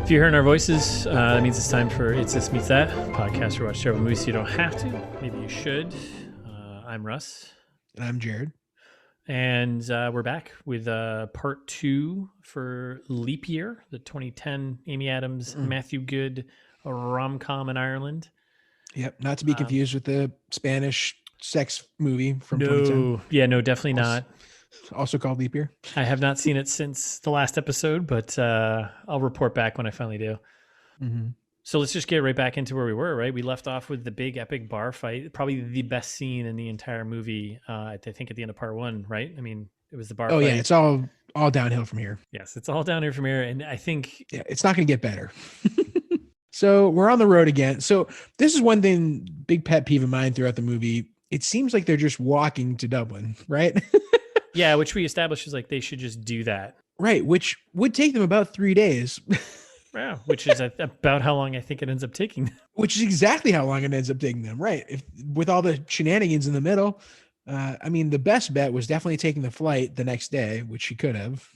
If you're hearing our voices, that means it's time for It's This Meets That, podcast where we watch terrible movies so you don't have to. Maybe you should. I'm Russ. And I'm Jared. And we're back with part 2 for Leap Year, the 2010 Amy Adams, Matthew Goode rom-com in Ireland. Yep, not to be confused with the Spanish sex movie from 2010. Yeah, no, definitely not. Also called Leap Year. I have not seen it since the last episode, but I'll report back when I finally do. Mm-hmm. So let's just get right back into where we were, right? We left off with the big epic bar fight, probably the best scene in the entire movie, I think at the end of part 1, right? I mean, it was the bar fight. Oh, yeah, it's all downhill from here. Yes, it's all down here from here, and I think... Yeah, it's not going to get better. So we're on the road again. So this is one thing, big pet peeve of mine throughout the movie. It seems like they're just walking to Dublin, right? Yeah, which we established is like they should just do that. Right, which would take them about 3 days. Yeah, which is about how long I think it ends up taking them. Which is exactly how long it ends up taking them, right? With all the shenanigans in the middle. I mean, the best bet was definitely taking the flight the next day, which she could have.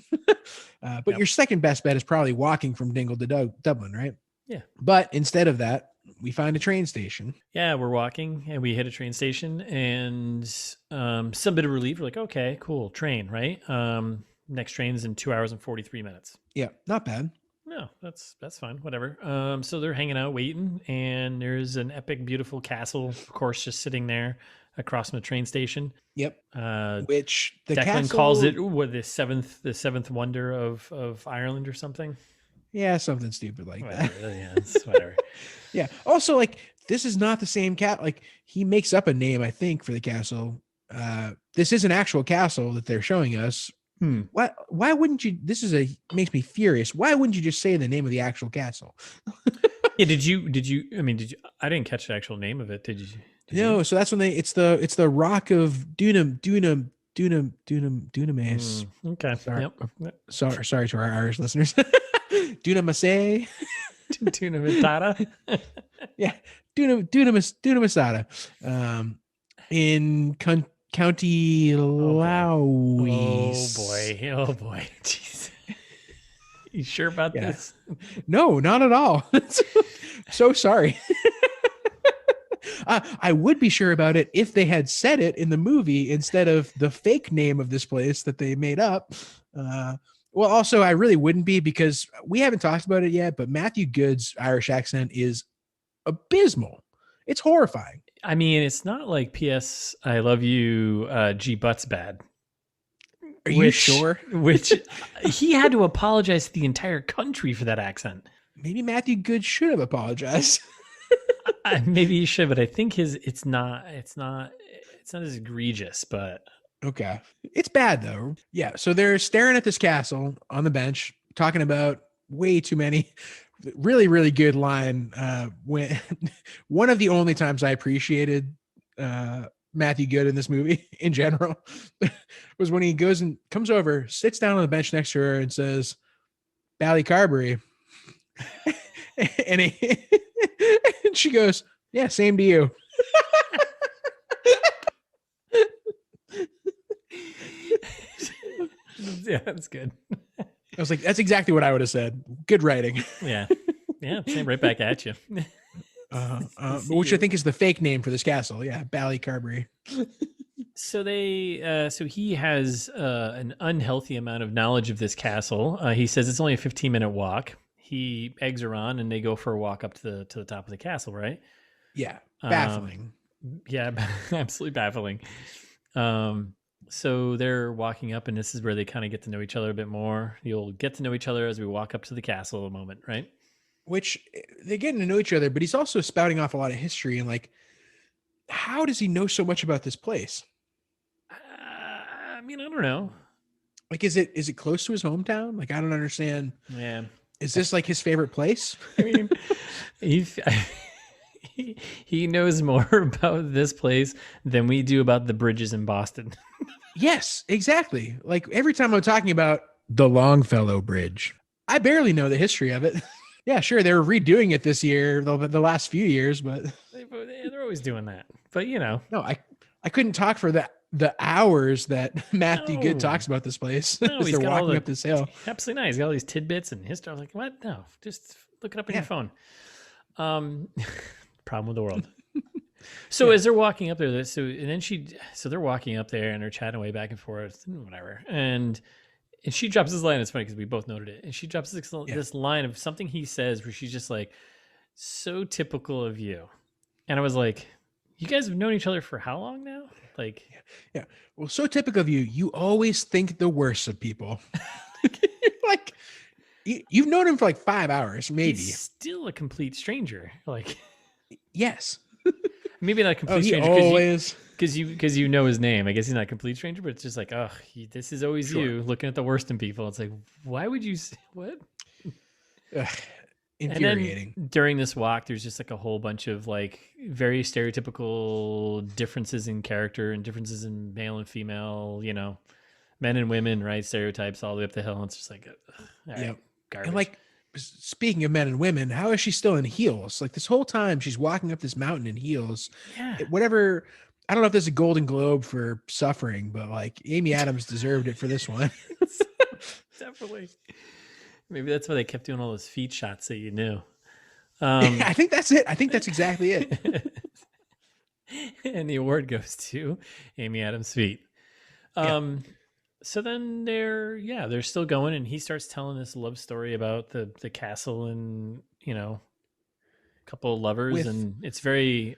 But your second best bet is probably walking from Dingle to Dublin, right? Yeah. But instead of that, we find a train station. Yeah, we're walking and we hit a train station and some bit of relief. We're like, okay, cool, train, right? Next train's in 2 hours and 43 minutes. Yeah, not bad. No, that's fine, whatever. So they're hanging out, waiting, and there's an epic, beautiful castle, of course, just sitting there across from the train station. Yep. Which the Declan castle calls it the seventh wonder of Ireland or something. Yeah, something stupid like whatever, that. Yeah, it's whatever. Yeah. Also, like, this is not the same cat. Like, he makes up a name, I think, for the castle. This is an actual castle that they're showing us. Why wouldn't you? Makes me furious. Why wouldn't you just say the name of the actual castle? Yeah. Did you? I didn't catch the actual name of it. Did you? No. So that's when it's the Rock of Dunamace. Okay. Sorry. Yep. Sorry to our Irish listeners. Dunamace. Dunamatata. Yeah. Dunamasada. In County Louth. Oh boy. Jeez. You sure about this? No, not at all. So sorry. I would be sure about it if they had said it in the movie instead of the fake name of this place that they made up. Well, also, I really wouldn't be because we haven't talked about it yet, but Matthew Goode's Irish accent is abysmal. It's horrifying. I mean, it's not like P.S. I love you, G. Butt's bad. Are you sure? Which he had to apologize to the entire country for that accent. Maybe Matthew Goode should have apologized. Maybe he should, but I think it's not as egregious, but okay. It's bad though. Yeah. So they're staring at this castle on the bench, talking about way too many. Really, really good line. When one of the only times I appreciated Matthew Goode in this movie in general was when he goes and comes over, sits down on the bench next to her and says, "Ballycarberry." and she goes, "Yeah, same to you." Yeah, that's good. I was like, that's exactly what I would have said. Good writing. Yeah. Same right back at you. Which I think is the fake name for this castle. Yeah, Ballycarberry. So he has an unhealthy amount of knowledge of this castle. He says it's only a 15-minute walk. He eggs her on, and they go for a walk up to the top of the castle, right? Yeah, baffling. Yeah, absolutely baffling. So they're walking up, and this is where they kind of get to know each other a bit more. You'll get to know each other as we walk up to the castle a moment, right? Which they're getting to know each other, but he's also spouting off a lot of history and like, how does he know so much about this place? I mean, I don't know. Like, is it close to his hometown? Like, I don't understand. Yeah. Is this like his favorite place? I mean, he knows more about this place than we do about the bridges in Boston. Yes, exactly. Like every time I'm talking about the Longfellow Bridge, I barely know the history of it. Yeah, sure. They were redoing it this year, the last few years, but they're always doing that. But you know, no, I couldn't talk for that the hours that Matthew Goode No, talks about this place no, as he's they're got all walking the up this hill. absolutely not. He's got all these tidbits and history. I was like, what? No, just look it up on your Yeah. phone. Um, problem with the world. So Yeah. as they're walking up there, so they're walking up there and they're chatting away back and forth, and whatever. And she drops this line. It's funny because we both noted it. And she drops this line of something he says where she's just like, "So typical of you." And I was like, "You guys have known each other for how long now?" Like, Yeah. Well, so typical of you, you always think the worst of people. Like you've known him for like 5 hours, maybe. he's still a complete stranger. Like, Yes. maybe not a complete Oh, he stranger always. because you know his name. I guess he's not a complete stranger, but it's just like, oh, this is always Sure. you looking at the worst in people. It's like, why would you what? Ugh, And infuriating. then during this walk, there's just like a whole bunch of like very stereotypical differences in character and differences in male and female, men and women, right? Stereotypes all the way up the hill. And it's just like, all right, Yep. garbage. And like, speaking of men and women, how is she still in heels? Like this whole time she's walking up this mountain in heels. yeah, Whatever. I don't know if there's a Golden Globe for suffering, but like Amy Adams deserved it for this one. definitely. Maybe that's why they kept doing all those feet shots that you knew. I think that's it. I think that's exactly it. And the award goes to Amy Adams' feet. So then they're still going, and he starts telling this love story about the castle and a couple of lovers, and it's very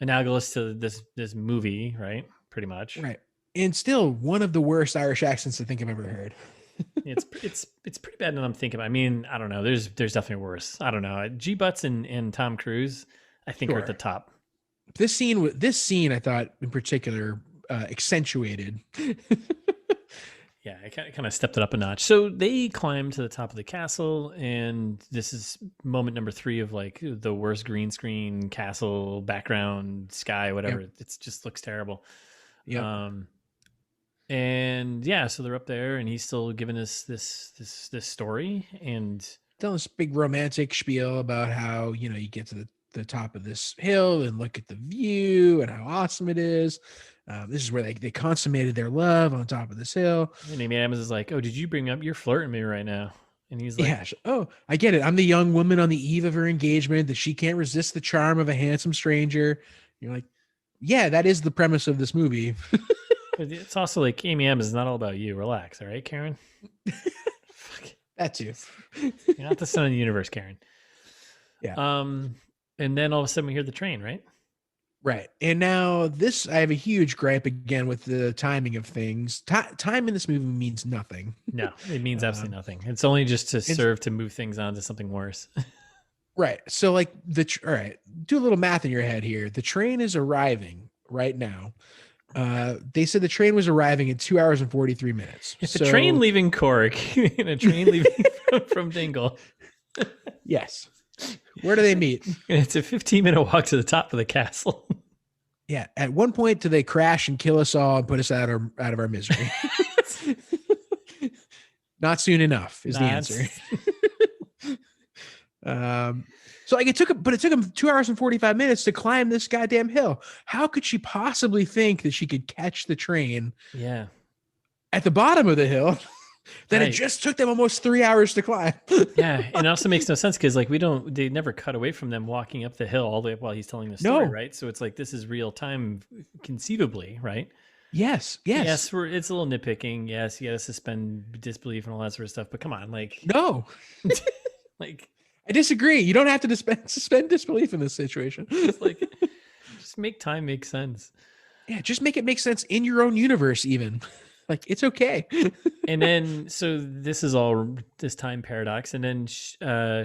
analogous to this movie, right? Pretty much, Right. And still one of the worst Irish accents I think I've ever heard. it's pretty bad. And I'm thinking, I mean, I don't know. There's definitely worse. I don't know. G Butts and Tom Cruise, I think, are at the top. This scene I thought in particular accentuated. Yeah, I kind of stepped it up a notch. So they climb to the top of the castle, and this is moment number 3 of like the worst green screen castle background sky, whatever. Yep. It just looks terrible. Yeah. And yeah, so they're up there, and he's still giving us this story, and telling this big romantic spiel about how you get to the top of this hill and look at the view and how awesome it is. This is where they consummated their love on top of this hill. And Amy Adams is like, "Oh, did you bring up? You're flirting me right now." And he's like, "Yeah, oh, I get it. I'm the young woman on the eve of her engagement that she can't resist the charm of a handsome stranger." You're like, "Yeah, that is the premise of this movie." But it's also like Amy Adams is not all about you. Relax, all right, Karen. Fuck. That too. You're not the son of the universe, Karen. Yeah. And then all of a sudden we hear the train, right? Right. And now I have a huge gripe again with the timing of things. Time in this movie means nothing. No, it means absolutely nothing. It's only just to serve to move things on to something worse. Right. So like all right, do a little math in your head here. The train is arriving right now. They said the train was arriving in 2 hours and 43 minutes. It's a train leaving Cork and a train leaving from Dingle. Yes. Where do they meet? And it's a 15-minute walk to the top of the castle. Yeah. At one point, do they crash and kill us all and put us out of our misery? Not soon enough is the answer. So like it took him 2 hours and 45 minutes to climb this goddamn hill. How could she possibly think that she could catch the train? Yeah. At the bottom of the hill? That it just took them almost 3 hours to climb. Yeah, and it also makes no sense because like they never cut away from them walking up the hill all the way up while he's telling the story, right? So it's like this is real time, conceivably, right? Yes. It's a little nitpicking. Yes, you got to suspend disbelief and all that sort of stuff. But come on, like no, like I disagree. You don't have to suspend disbelief in this situation. Just make time make sense. Yeah, just make it make sense in your own universe, even. Like, it's okay. And then, so this is all this time paradox. And then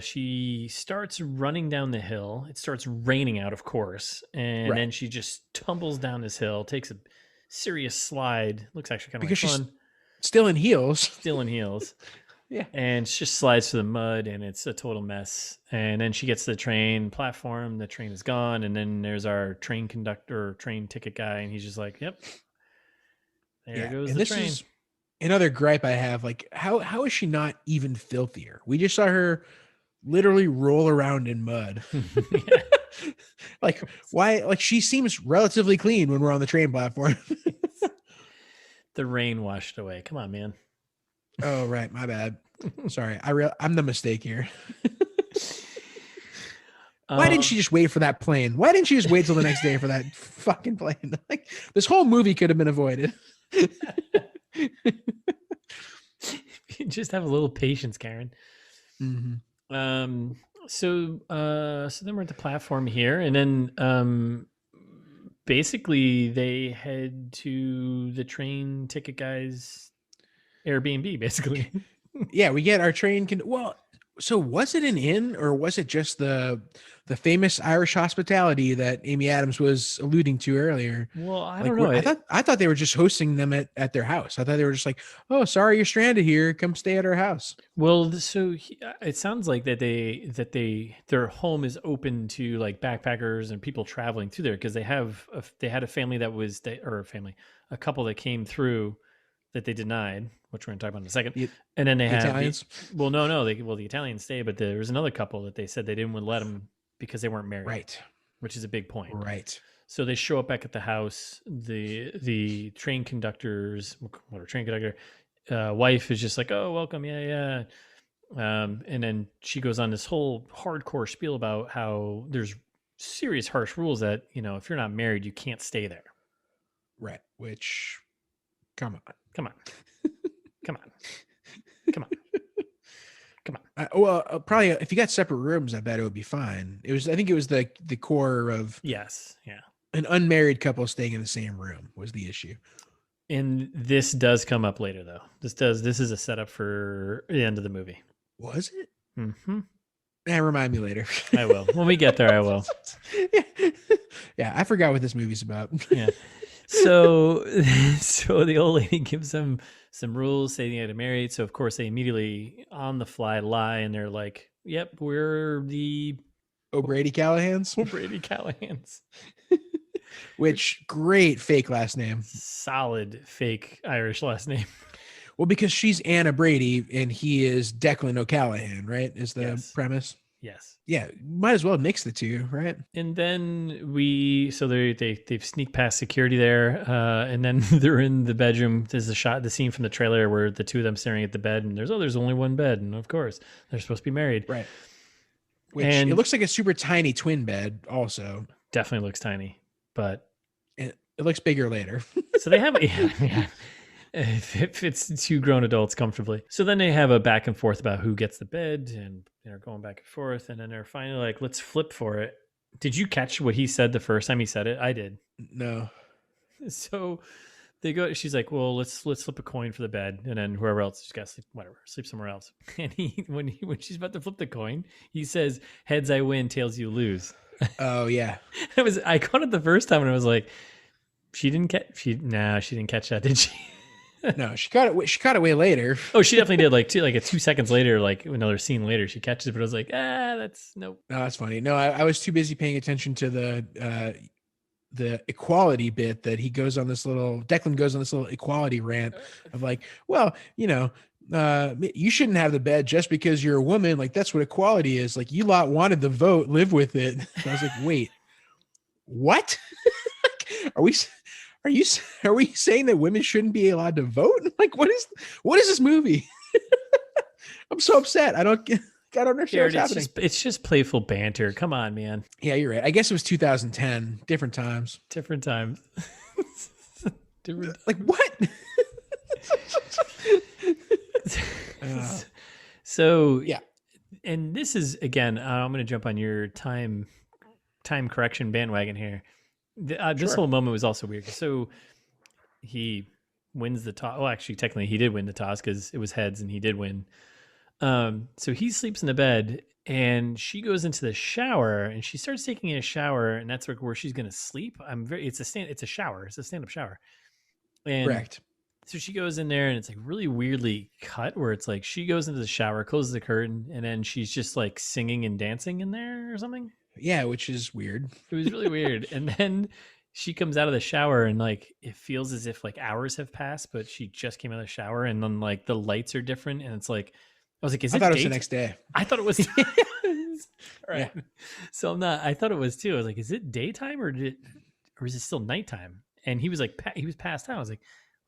she starts running down the hill. It starts raining out, of course. And then she just tumbles down this hill, takes a serious slide. Looks actually kind of fun. She's still in heels. Yeah. And she just slides through the mud, and it's a total mess. And then she gets to the train platform. The train is gone. And then there's our train conductor, train ticket guy. And he's just like, yep. There goes the train. Is another gripe I have. Like, how is she not even filthier? We just saw her literally roll around in mud. Like, why? Like, she seems relatively clean when we're on the train platform. The rain washed away. Come on, man. Oh, right. My bad. Sorry. I'm the mistake here. Why didn't she just wait for that plane? Why didn't she just wait till the next day for that fucking plane? Like, this whole movie could have been avoided. Just have a little patience, Karen. Mm-hmm. So then we're at the platform here, and then basically they head to the train ticket guy's Airbnb, basically. Yeah, we get our train. So was it an inn, or was it just the famous Irish hospitality that Amy Adams was alluding to earlier? Well, I don't know. I thought they were just hosting them at their house. I thought they were just like, oh, sorry, you're stranded here. Come stay at our house. Well, so it sounds like that their home is open to like backpackers and people traveling through there, because they had a family a couple that came through that they denied, which we're going to talk about in a second. And then they have Italians. The Italians stay, but there was another couple that they said they didn't want to let them because they weren't married. Right. Which is a big point. Right. So they show up back at the house. The train conductor wife is just like, oh, welcome. Yeah. And then she goes on this whole hardcore spiel about how there's serious harsh rules that, if you're not married, you can't stay there. Right. Which, come on. Probably if you got separate rooms, I bet it would be fine. I think it was the core of yes, yeah, an unmarried couple staying in the same room was the issue. And this does come up later, though. This is a setup for the end of the movie. Was it? Mm-hmm. Remind me later. I will. When we get there, I will. Yeah, I forgot what this movie's about. Yeah. So the old lady gives them some rules saying they had to marry. So of course they immediately on the fly lie, and they're like, "Yep, we're the O'Brady Callahans." O'Brady Callahans. Which great fake last name. Solid fake Irish last name. Well, because she's Anna Brady and he is Declan O'Callahan, right? Is the premise? Yes. Yeah, might as well mix the two, right? And then they sneak past security there, and then they're in the bedroom. There's the scene from the trailer where the two of them staring at the bed, and there's only one bed, and of course they're supposed to be married, right? It looks like a super tiny twin bed, also. Definitely looks tiny, but it looks bigger later. So they have it fits two grown adults comfortably. So then they have a back and forth about who gets the bed, and they're going back and forth, and then they're finally like, let's flip for it. Did you catch what he said the first time he said it? I did. No. So they go, she's like, well, let's flip a coin for the bed, and then whoever else just got sleep somewhere else. And when she's about to flip the coin, he says, heads I win, tails you lose. Oh yeah. I caught it the first time, and I was like, she didn't catch that, did she? No, she caught it way later. Oh, she definitely did. Like 2 seconds later, like another scene later, she catches it. But I was like, that's nope. No, that's funny. No, I was too busy paying attention to the equality bit that Declan goes on this little equality rant of like, well, you shouldn't have the bed just because you're a woman. Like, that's what equality is. Like, you lot wanted the vote, live with it. And I was like, wait, what? Are we saying that women shouldn't be allowed to vote? Like, what is this movie? I'm so upset. I don't understand what's happening. It's just playful banter. Come on, man. Yeah, you're right. I guess it was 2010. Different times. Like what? So yeah. And this is, again, I'm going to jump on your time correction bandwagon here. This whole moment was also weird. So he wins the toss. Well, actually, technically, he did win the toss because it was heads, and he did win. So he sleeps in the bed, and she goes into the shower, and she starts taking a shower, and that's where she's going to sleep. It's a shower. It's a stand-up shower. And correct. So she goes in there, and it's like really weirdly cut, where it's like she goes into the shower, closes the curtain, and then she's just like singing and dancing in there or something. Yeah, which is weird. It was really weird. And then she comes out of the shower, and like it feels as if like hours have passed, but she just came out of the shower, and then like the lights are different, and it's like I was like, I thought it was the next day. I thought it was. Right. Yeah. So I thought it was too. I was like, is it daytime or is it still nighttime? And he was like, he was passed out. I was like,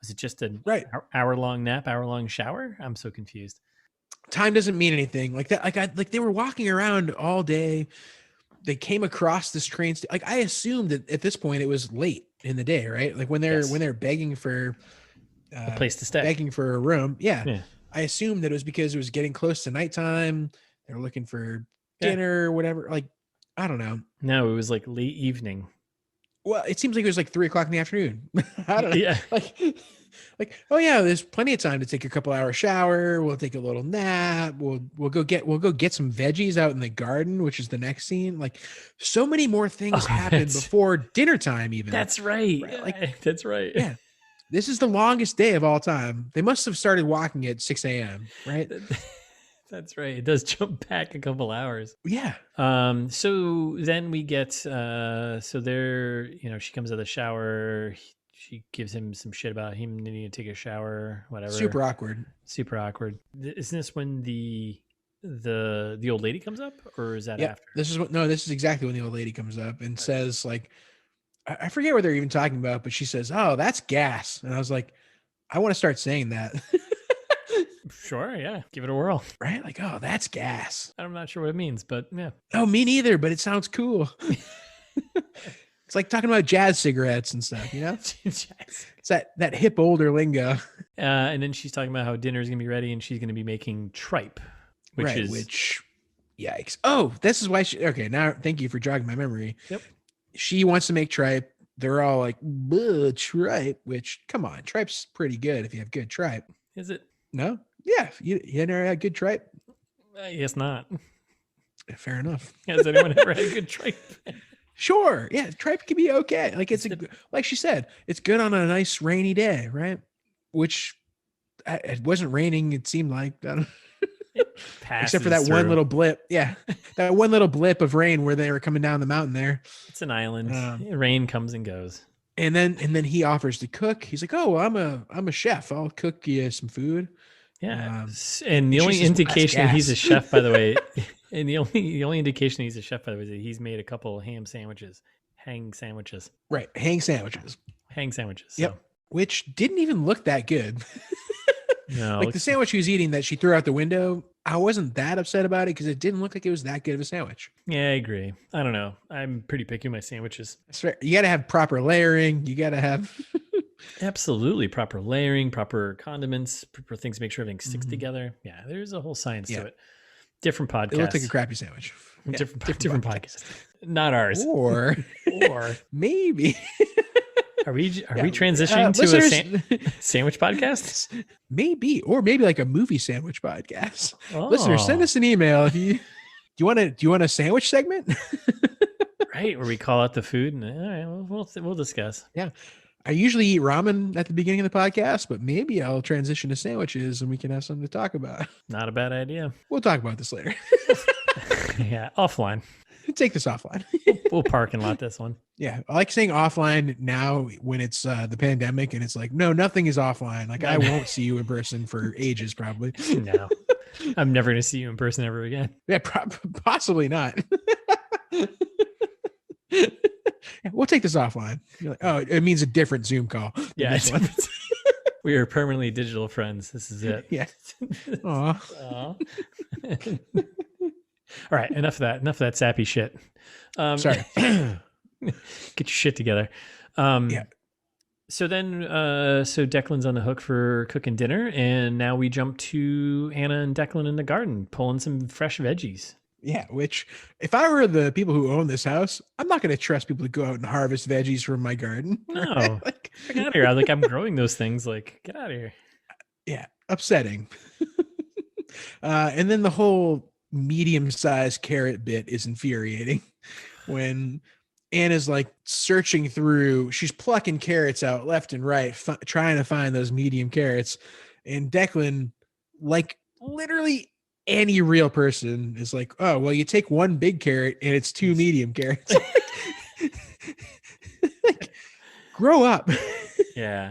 Was it just an Right. hour-long nap, hour-long shower? I'm so confused. Time doesn't mean anything like that. Like they were walking around all day. They came across this train. Like I assumed that at this point it was late in the day, right? Like when they're begging for A place to stay. begging for a room. Yeah. Yeah. I assumed that it was because it was getting close to nighttime. They're looking for dinner or whatever. Like, I don't know. No, it was like late evening. Well, it seems like it was like 3:00 in the afternoon. I don't know. Yeah. Like, oh yeah, there's plenty of time to take a couple hour shower. We'll take a little nap. We'll go get some veggies out in the garden, which is the next scene. Like, so many more things happen before dinner time. Even that's right. Like, that's right. Yeah, this is the longest day of all time. They must have started walking at 6 a.m. Right? That's right. It does jump back a couple hours. Yeah. So then we get so there, she comes out of the shower. She gives him some shit about him needing to take a shower, whatever. Super awkward. Isn't this when the old lady comes up, or is that after? This is exactly when the old lady comes up and says, like, I forget what they're even talking about, but she says, "Oh, that's gas." And I was like, I want to start saying that. Sure, yeah. Give it a whirl. Right? Like, oh, that's gas. I'm not sure what it means, but yeah. Oh, me neither, but it sounds cool. It's like talking about jazz cigarettes and stuff, It's that hip older lingo. And then she's talking about how dinner is going to be ready and she's going to be making tripe, which yikes. Oh, this is why okay, now thank you for jogging my memory. Yep. She wants to make tripe. They're all like, tripe, which, come on, tripe's pretty good if you have good tripe. Is it? No? Yeah. You never had good tripe? I guess not. Fair enough. Has anyone ever had good tripe? Sure. Yeah. Tripe can be okay. Like like she said, it's good on a nice rainy day, right? Which it wasn't raining. It seemed like, except for that one little blip. Yeah. That one little blip of rain where they were coming down the mountain there. It's an island. Rain comes and goes. And then he offers to cook. He's like, "Oh, I'm a chef. I'll cook you some food." Yeah. And the only indication that he's a chef, by the way, and the only indication he's a chef, by the way, is that he's made a couple hang sandwiches. Right. Hang sandwiches. Yep. So. Which didn't even look that good. No. Like the sandwich he was eating that she threw out the window, I wasn't that upset about it because it didn't look like it was that good of a sandwich. Yeah, I agree. I don't know. I'm pretty picky with my sandwiches. That's right. You got to have proper layering. You got to have... Absolutely. Proper layering, proper condiments, proper things to make sure everything sticks together. Yeah, there's a whole science to it. Different podcast. It looked like a crappy sandwich. Yeah, different podcast. Not ours. Or maybe... Are we transitioning to a sandwich podcast? Maybe, or maybe like a movie sandwich podcast. Oh. Listeners, send us an email if you do. You want a sandwich segment? Right, where we call out the food, and all right, we'll discuss. Yeah, I usually eat ramen at the beginning of the podcast, but maybe I'll transition to sandwiches and we can have something to talk about. Not a bad idea. We'll talk about this later. Yeah, offline. Take this offline. We'll parking lot this one. Yeah, I like saying offline now when it's the pandemic and it's like, no, nothing is offline. Like I won't see you in person for ages, probably. No, I'm never going to see you in person ever again. Yeah, possibly not. We'll take this offline. You're like, oh, it means a different Zoom call. Yeah, we are permanently digital friends. This is it. Yeah. Aw. All right, enough of that sappy shit. Sorry. Get your shit together. Yeah. So then, so Declan's on the hook for cooking dinner, and now we jump to Anna and Declan in the garden pulling some fresh veggies. Yeah, which if I were the people who own this house, I'm not going to trust people to go out and harvest veggies from my garden. No, like, get out of here. I'm growing those things. Like, get out of here. Yeah, upsetting. And then the whole medium-sized carrot bit is infuriating when Anna's like searching through, she's plucking carrots out left and right, trying to find those medium carrots. And Declan, like literally any real person, is like, oh, well, you take one big carrot and it's two medium carrots. Like, grow up. Yeah.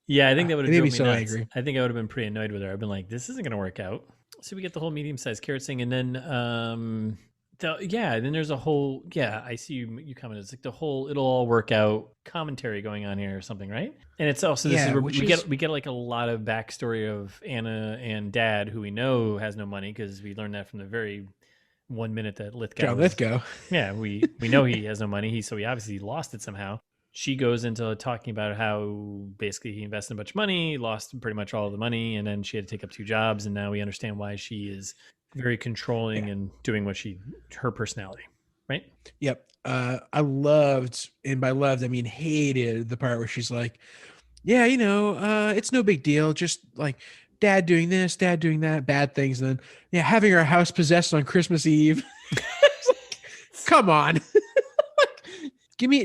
Yeah, I think that would have made made me me so nuts. angry. I think I would have been pretty annoyed with her. I've been like, this isn't going to work out. So we get the whole medium-sized carrot thing, and then Then there's a whole, I see you commented. It's like the whole it'll all work out commentary going on here or something, right? And it's also this is Yeah, where which is we get like a lot of backstory of Anna and Dad, who we know has no money because we learned that from the very 1 minute that Lithgow John was. Lithgow. Yeah, we know he has no money. So he obviously lost it somehow. She goes into talking about how basically he invested a bunch of money, lost pretty much all of the money, and then she had to take up 2 jobs, and now we understand why she is very controlling and doing her personality, right? Yep. I loved, and by loved I mean hated, the part where she's like, yeah, it's no big deal, just like dad doing this, dad doing that, bad things, and then having our house possessed on Christmas Eve. Come on.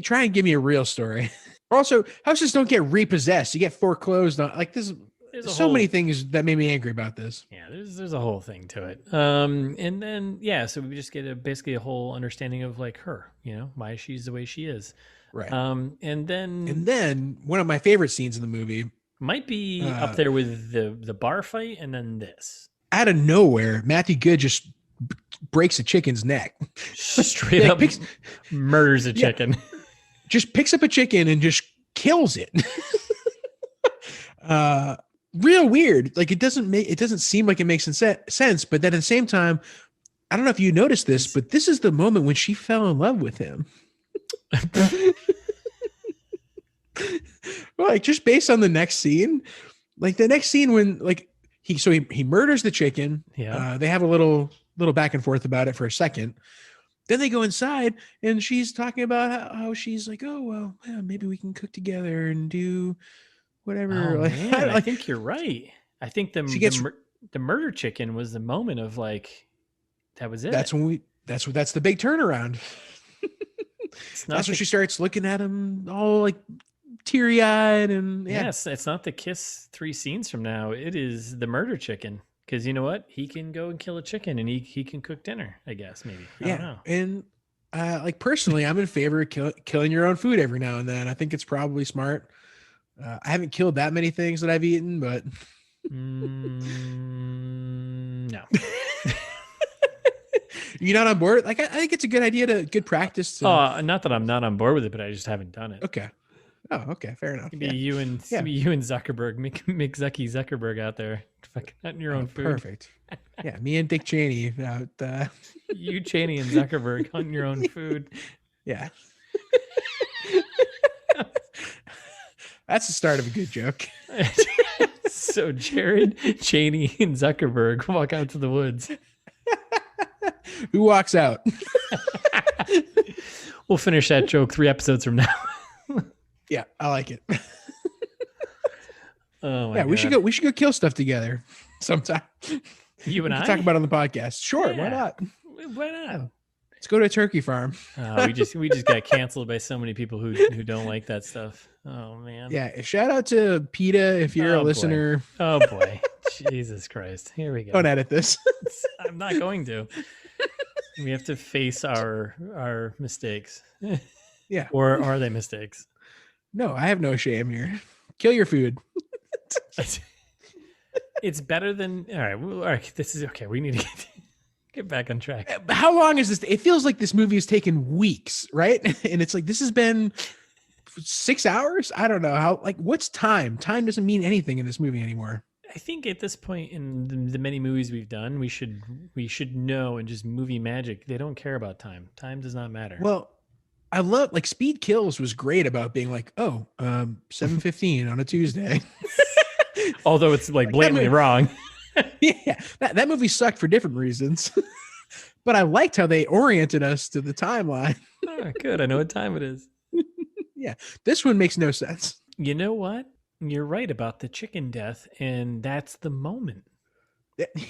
Try and give me a real story. Also, houses don't get repossessed. You get foreclosed on. Like there's so many things that made me angry about this. Yeah, there's a whole thing to it. And then so we just get basically a whole understanding of like her, why she's the way she is. Right. And then one of my favorite scenes in the movie might be up there with the bar fight, and then this. Out of nowhere, Matthew Goode just breaks a chicken's neck. Straight up murders a chicken. Just picks up a chicken and just kills it. Real weird. Like it doesn't seem like it makes sense, but then at the same time, I don't know if you noticed this, but this is the moment when she fell in love with him. Like just based on the next scene, like the next scene when like he murders the chicken. Yeah. They have a little back and forth about it for a second. Then they go inside and she's talking about how she's like, oh, well, yeah, maybe we can cook together and do whatever. Oh, man, I think you're right. I think the murder chicken was the moment of like, that was it. That's the big turnaround. That's when she starts looking at him all like teary eyed and yes, it's not the kiss 3 scenes from now. It is the murder chicken. Because you know what? He can go and kill a chicken and he can cook dinner, I guess, maybe. I don't know. And like personally, I'm in favor of killing your own food every now and then. I think it's probably smart. I haven't killed that many things that I've eaten, but no. You're not on board? Like I think it's a good practice. Not that I'm not on board with it, but I just haven't done it. Okay. Oh, okay, fair enough. Maybe you and Zuckerberg, Mick Zuckerberg out there, fucking hunting your own food. Perfect. Yeah, me and Dick Cheney out. You, Cheney, and Zuckerberg hunting your own food. Yeah. That's the start of a good joke. So Jared, Cheney, and Zuckerberg walk out to the woods. Who walks out? We'll finish that joke 3 episodes from now. Yeah, I like it. Oh my God. We should go kill stuff together sometime. You and I talk about it on the podcast. Sure, why not? Why not? Let's go to a turkey farm. We just got canceled by so many people who don't like that stuff. Oh man. Yeah, shout out to PETA if you're a listener. Boy. Oh boy. Jesus Christ. Here we go. Don't edit this. I'm not going to. We have to face our mistakes. Yeah. Or are they mistakes? No, I have no shame here. Kill your food. It's better than all right. This is okay. We need to get back on track. How long is this? It feels like this movie has taken weeks, right? And it's like this has been 6 hours. I don't know how. Like, what's time? Time doesn't mean anything in this movie anymore. I think at this point in the many movies we've done, we should know, and just movie magic, they don't care about time. Time does not matter. Well, I love like Speed Kills was great about being like, 7:15 on a Tuesday. Although it's like blatantly wrong. Yeah, that movie sucked for different reasons. But I liked how they oriented us to the timeline. Oh, good. I know what time it is. Yeah, this one makes no sense. You know what? You're right about the chicken death, and that's the moment.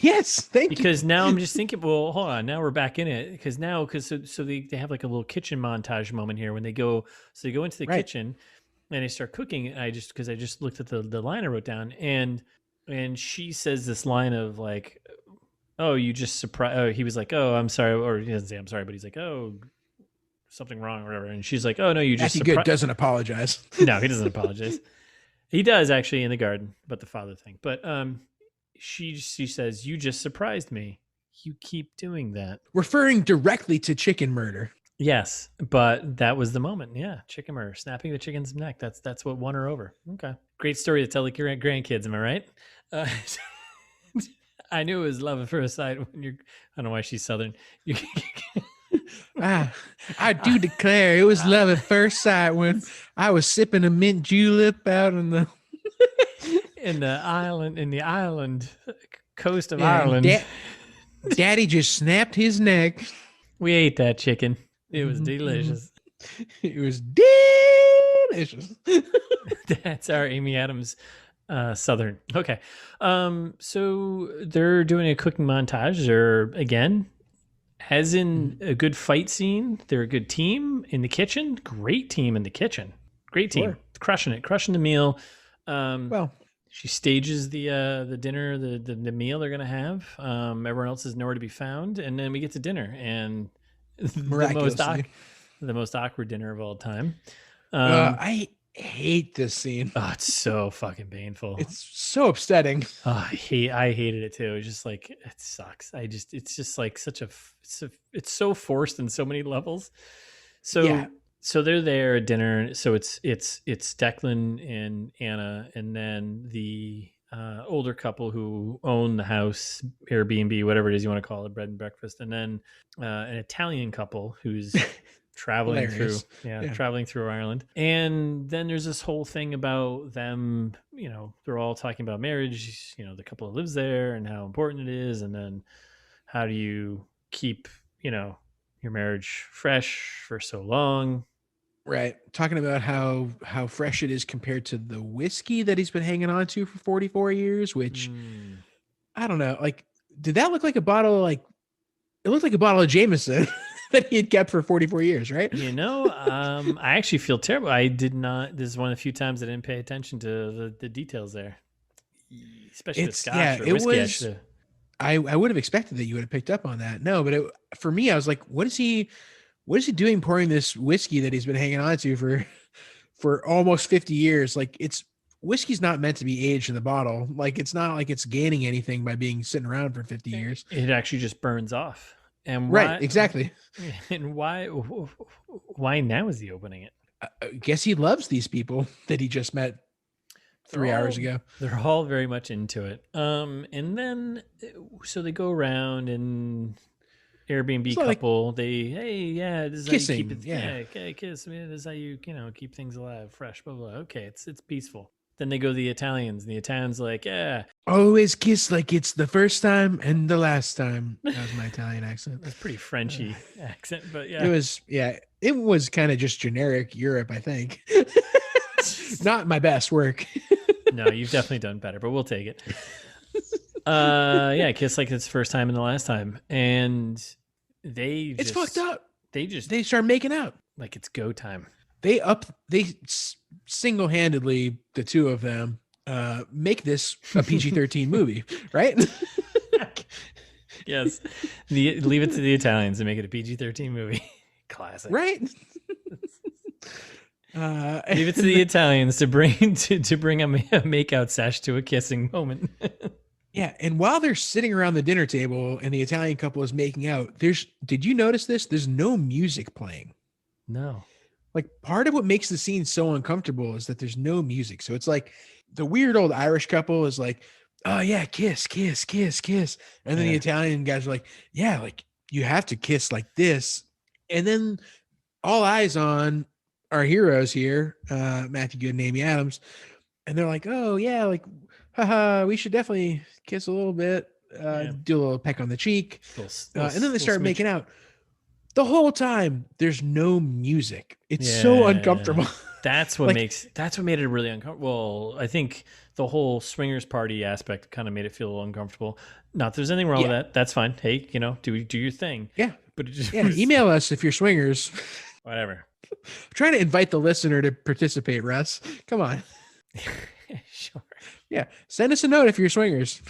Yes, thank you. Because now I'm just thinking, well, hold on. Now we're back in it. Because they have like a little kitchen montage moment here when they go. So they go into the kitchen and they start cooking. And I just looked at the line I wrote down, and she says this line of like, "Oh, you just surprised." Oh, he was like, "Oh, I'm sorry," or he doesn't say "I'm sorry," but he's like, "Oh, something wrong," or whatever. And she's like, "Oh no, you just." Matthew Goode doesn't apologize. No, he doesn't apologize. He does actually in the garden, but the father thing. But she says, "You just surprised me." you keep doing that. Referring directly to chicken murder. Yes, but that was the moment. Yeah, chicken murder, snapping the chicken's neck. That's what won her over. Okay, great story to tell the grandkids. Am I right? Uh, I knew it was love at first sight when you're. I don't know why she's Southern. I do declare it was love at first sight when I was sipping a mint julep out in the island coast of Ireland. Daddy just snapped his neck. We ate that chicken. It was delicious. It was delicious. That's our Amy Adams Southern. Okay. So they're doing a cooking montage. They're, again, as in a good fight scene. They're a good team in the kitchen. Great team in the kitchen. Great team. Sure. Crushing the meal. Well, she stages the dinner, the meal they're going to have. Everyone else is nowhere to be found. And then we get to dinner, and the most awkward dinner of all time. I hate this scene. Oh, it's so fucking painful. It's so upsetting. Oh, I hated it too. It's just like, it sucks. It's just like it's so forced in so many levels. So they're there at dinner. So it's Declan and Anna, and then the older couple who own the house, Airbnb, whatever it is you want to call it, bed and breakfast, and then an Italian couple who's traveling through Ireland. And then there's this whole thing about them, they're all talking about marriage, the couple that lives there and how important it is, and then how do you keep your marriage fresh for so long. Right. Talking about how fresh it is compared to the whiskey that he's been hanging on to for 44 years, which I don't know. Like, did that look like a bottle? Like, it looked like a bottle of Jameson that he had kept for 44 years, right? I actually feel terrible. I did not. This is one of the few times I didn't pay attention to the details there, especially with scotch or whiskey. I would have expected that you would have picked up on that. No, but for me, I was like, what is he doing pouring this whiskey that he's been hanging on to for almost 50 years? Like, whiskey's not meant to be aged in the bottle. Like, it's not like it's gaining anything by being sitting around for 50 years. It actually just burns off. And right, exactly. And why now is he opening it? I guess he loves these people that he just met 3 hours ago. They're all very much into it. And then, so they go around and Airbnb couple, this is kissing, how you keep it. Kiss. This is how you keep things alive, fresh, blah, blah. Okay, it's peaceful. Then they go to the Italians, and the Italians like, always kiss like it's the first time and the last time. That was my Italian accent. That's pretty Frenchy accent, but yeah. It was kind of just generic Europe, I think. Not my best work. No, you've definitely done better, but we'll take it. Kiss like it's first time and the last time. And it's fucked up. They start making out. Like it's go time. They single-handedly, the two of them, make this a PG-13 movie, right? Yes. Leave it to the Italians to make it a PG-13 movie. Classic. Right? Leave it to the Italians to bring a makeout sesh to a kissing moment. Yeah, and while they're sitting around the dinner table and the Italian couple is making out, did you notice this? There's no music playing. No. Like, part of what makes the scene so uncomfortable is that there's no music. So it's like the weird old Irish couple is like, oh yeah, kiss, kiss, kiss, kiss. And then the Italian guys are like, yeah, like you have to kiss like this. And then all eyes on our heroes here, Matthew Goode and Amy Adams. And they're like, oh yeah, like, haha, we should definitely kiss a little bit, do a little peck on the cheek. And then they start making out. The whole time there's no music. It's so uncomfortable. That's what made it really uncomfortable. Well, I think the whole swingers party aspect kind of made it feel a little uncomfortable. Not that there's anything wrong with that. That's fine. Hey, do your thing. Yeah. But it just email us if you're swingers. Whatever. I'm trying to invite the listener to participate, Russ. Come on. Sure. Yeah. Send us a note if you're swingers.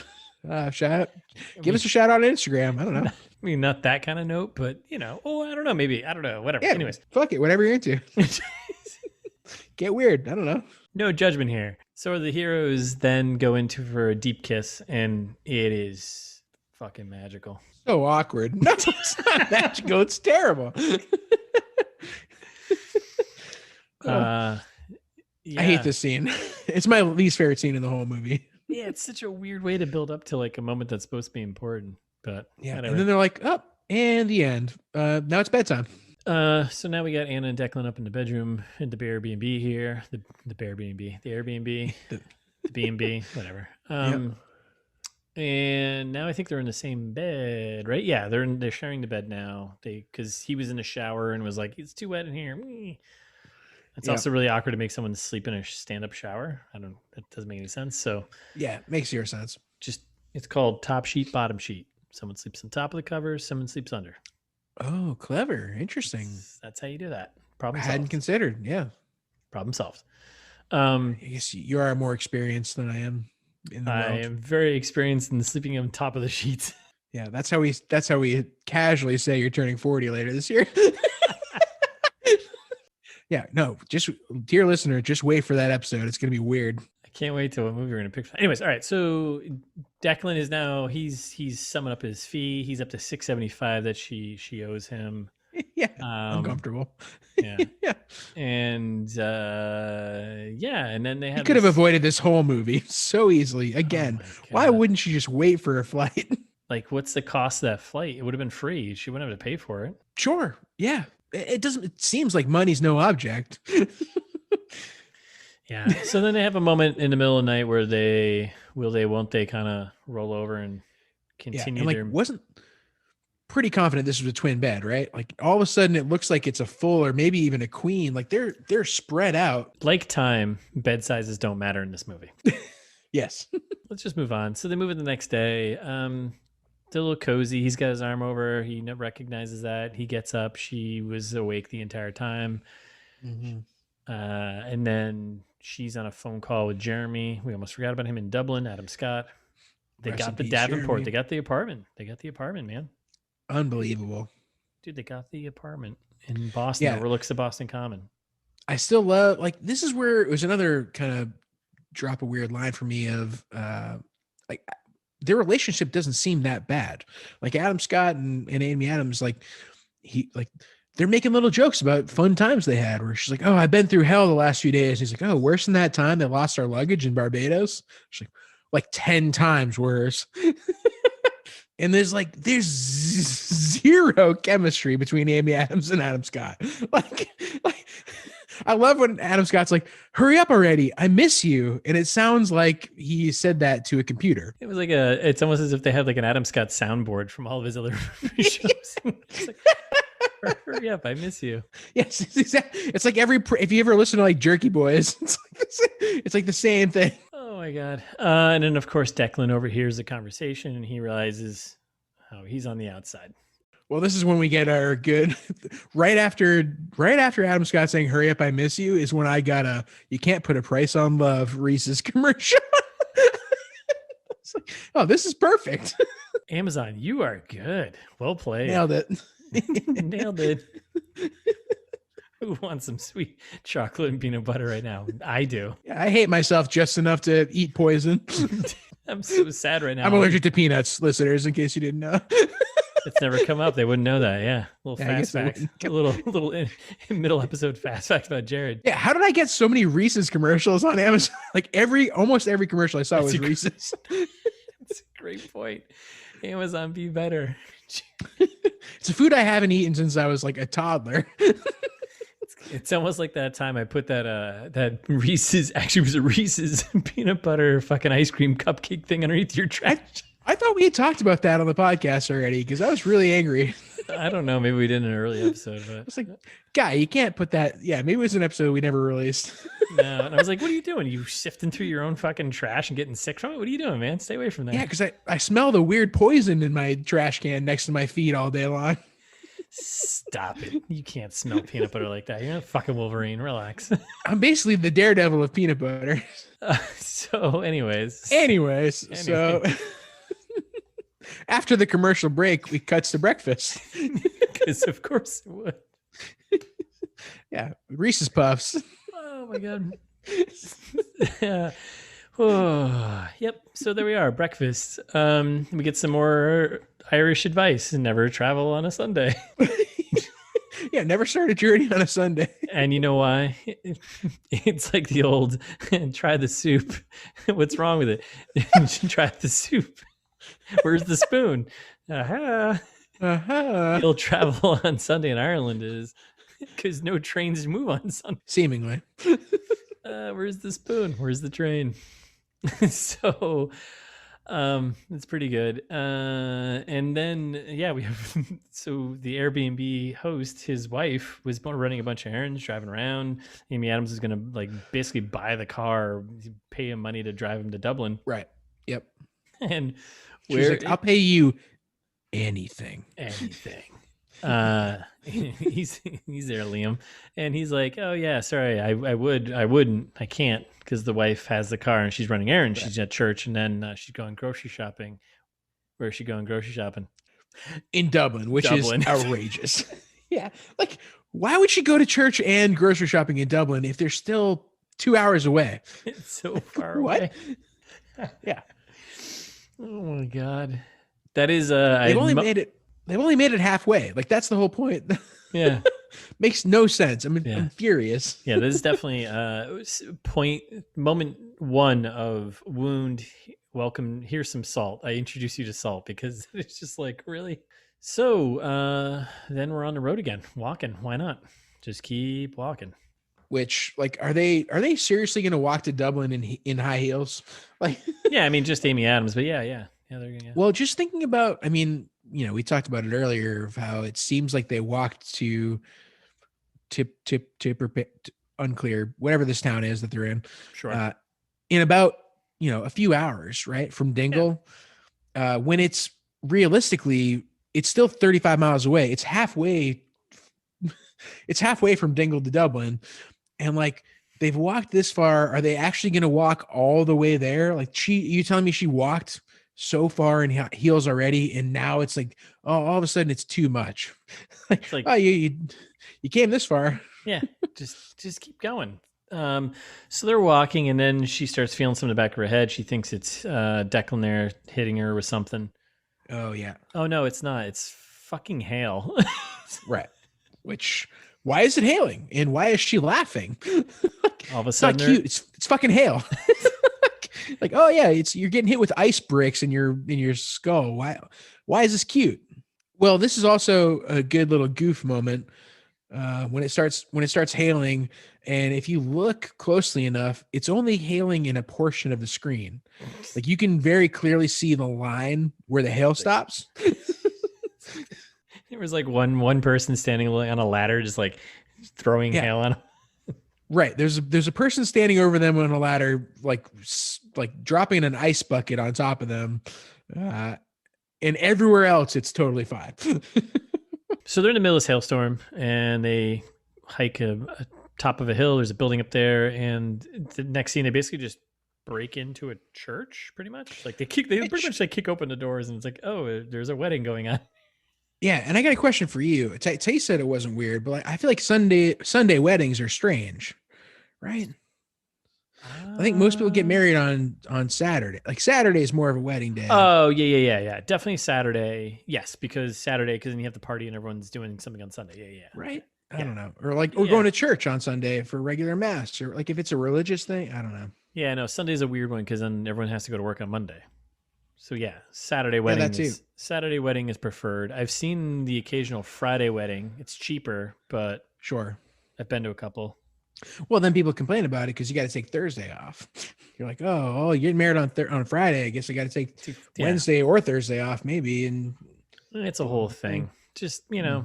Give us a shout out on Instagram. I don't know. I mean, not that kind of note, but I don't know. Maybe, I don't know. Whatever. Yeah, anyways. Fuck it. Whatever you're into. Get weird. I don't know. No judgment here. So the heroes then go into for a deep kiss, and it is Fucking magical. So awkward. No, it's not magical. It's terrible. Yeah. I hate this scene. It's my least favorite scene in the whole movie. Yeah, it's such a weird way to build up to like a moment that's supposed to be important. But yeah, whatever. And then they're like, oh, and the end. Now it's bedtime. So now we got Anna and Declan up in the bedroom in the Airbnb here. The Airbnb, the B&B, whatever. And now I think they're in the same bed, right? Yeah, they're sharing the bed now. Because he was in the shower and was like, it's too wet in here. It's also really awkward to make someone sleep in a stand-up shower. That doesn't make any sense. So yeah, makes zero sense. It's called top sheet, bottom sheet. Someone sleeps on top of the covers, someone sleeps under. Oh, clever. Interesting. That's how you do that. Problem I solved. hadn't considered. Yeah. Problem solved. I guess you are more experienced than I am in the world. I am very experienced in sleeping on top of the sheets. Yeah, that's how we casually say you're turning 40 later this year. Yeah, no, just dear listener, just wait for that episode. It's going to be weird. I can't wait till what movie we're going to pick. Anyways, all right. So Declan is now he's summing up his fee. He's up to $675 that she owes him. Yeah, uncomfortable. Yeah, yeah, and and then they had. You could have avoided this whole movie so easily. Again, why wouldn't she just wait for a flight? Like, what's the cost of that flight? It would have been free. She wouldn't have to pay for it. Sure. Yeah. It seems like money's no object. Yeah. So then they have a moment in the middle of the night where won't they kind of roll over and continue their. Wasn't pretty confident this was a twin bed, right? Like all of a sudden it looks like it's a full or maybe even a queen. Like they're spread out. Like time, bed sizes don't matter in this movie. Yes. Let's just move on. So they move in the next day. They're a little cozy. He's got his arm over. He recognizes that. He gets up. She was awake the entire time. Mm-hmm. And then she's on a phone call with Jeremy. We almost forgot about him in Dublin. Adam Scott. They got the Davenport. They got the apartment. Man. Unbelievable. Dude, they got the apartment in Boston. Yeah. Overlooks the Boston Common. I still love, this is where it was another kind of drop a weird line for me of, their relationship doesn't seem that bad. Like Adam Scott and Amy Adams, they're making little jokes about fun times they had where she's like, oh, I've been through hell the last few days. He's like, oh, worse than that time they lost our luggage in Barbados. She's like 10 times worse. And there's zero chemistry between Amy Adams and Adam Scott. I love when Adam Scott's like, hurry up already. I miss you. And it sounds like he said that to a computer. It was it's almost as if they had like an Adam Scott soundboard from all of his other shows. It's like, hurry up. I miss you. Yes, exactly. It's like if you ever listen to like Jerky Boys, it's like the same thing. Oh my God. And then of course, Declan overhears the conversation and he realizes he's on the outside. Well, this is when we get our good right after Adam Scott saying, hurry up, I miss you, is when I got you can't put a price on love Reese's commercial. It's like, oh, this is perfect. Amazon, you are good. Well played. Nailed it. Nailed it. Who wants some sweet chocolate and peanut butter right now? I do. Yeah, I hate myself just enough to eat poison. I'm so sad right now. I'm allergic to peanuts, listeners, in case you didn't know. It's never come up. They wouldn't know that. Yeah. Fast facts. A little middle episode fast facts about Jared. Yeah. How did I get so many Reese's commercials on Amazon? Like almost every commercial I saw was Reese's. That's a great point. Amazon, be better. It's a food I haven't eaten since I was like a toddler. It's almost like that time I put that Reese's, actually it was a Reese's peanut butter fucking ice cream cupcake thing underneath your trash. I thought we had talked about that on the podcast already because I was really angry. I don't know. Maybe we did in an early episode, but it's like, guy, you can't put that. Yeah, maybe it was an episode we never released. No, and I was like, what are you doing? You sifting through your own fucking trash and getting sick from it? What are you doing, man? Stay away from that. Yeah, because I smell the weird poison in my trash can next to my feet all day long. Stop it. You can't smell peanut butter like that. You're not fucking Wolverine. Relax. I'm basically the Daredevil of peanut butter. So anyways. So after the commercial break, we cuts to breakfast. Because of course it would. Yeah, Reese's Puffs. Oh my God. Oh, yep. So there we are, breakfast. We get some more Irish advice: never travel on a Sunday. Yeah, never start a journey on a Sunday. And you know why? It's like the old try the soup. What's wrong with it? Try the soup. Where's the spoon? Aha. Uh-huh. You'll travel on Sunday in Ireland is because no trains move on Sunday. Seemingly. Where's the spoon? Where's the train? So it's pretty good. And then yeah, we have so the Airbnb host, his wife was running a bunch of errands, driving around. Amy Adams is gonna like basically buy the car, pay him money to drive him to Dublin. Right. Yep. And she's like, I'll pay you anything. He's there, Liam, and he's like, oh yeah, sorry, I can't, because the wife has the car and she's running errands. Right. She's at church, and then she's going grocery shopping. Where is she going grocery shopping? In Dublin, which is outrageous. Yeah, like why would she go to church and grocery shopping in Dublin if they're still 2 hours away? It's so far away. Yeah. Oh my god, that is they've only made it halfway. Like that's the whole point. Yeah. Makes no sense. I mean, yeah. I'm furious. Yeah, this is definitely moment one of wound. Welcome. Here's some salt. I introduce you to salt because it's just like, really? So then we're on the road again, walking. Why not? Just keep walking. Which, like, are they seriously going to walk to Dublin in high heels? Like, yeah, I mean, just Amy Adams, but yeah, they're gonna. Yeah. Well, just thinking about, I mean, you know, we talked about it earlier of how it seems like they walked to unclear, whatever this town is that they're in. Sure. In about, you know, a few hours, right? From Dingle. Yeah. When it's realistically, it's still 35 miles away. It's halfway from Dingle to Dublin. And like, they've walked this far. Are they actually going to walk all the way there? Like you telling me she walked so far in heels already, and now it's like, oh, all of a sudden it's too much. like, oh, you came this far. Yeah, just keep going. So they're walking, and then she starts feeling something in the back of her head. She thinks it's Declan there hitting her with something. Oh yeah. Oh no, it's not. It's fucking hail. Right. Which, why is it hailing, and why is she laughing? All of a sudden, it's not cute. It's fucking hail. Like, oh yeah, you're getting hit with ice bricks in your skull. Why is this cute? Well, this is also a good little goof moment when it starts hailing, and if you look closely enough, it's only hailing in a portion of the screen. Like you can very clearly see the line where the hail stops. There was like one person standing on a ladder, just like throwing hail on them. Right. There's a person standing over them on a ladder, like dropping an ice bucket on top of them. And everywhere else, it's totally fine. So they're in the middle of this hailstorm, and they hike a top of a hill. There's a building up there, and the next scene, they basically just break into a church, pretty much. Like they pretty much like kick open the doors, and it's like, oh, there's a wedding going on. Yeah, and I got a question for you. Tay said it wasn't weird, but I feel like Sunday weddings are strange, right? I think most people get married on Saturday. Like Saturday is more of a wedding day. Oh yeah. Definitely Saturday. Yes, because then you have the party and everyone's doing something on Sunday. Yeah. Right. I don't know, or going to church on Sunday for regular mass, or like if it's a religious thing. I don't know. Yeah, no, Sunday's a weird one because then everyone has to go to work on Monday. So yeah, Saturday wedding. Saturday wedding is preferred. I've seen the occasional Friday wedding. It's cheaper, but sure, I've been to a couple. Well, then people complain about it because you got to take Thursday off. You're like, oh, you're married on Friday. I guess I got to take Wednesday or Thursday off, maybe. And it's a whole thing. Just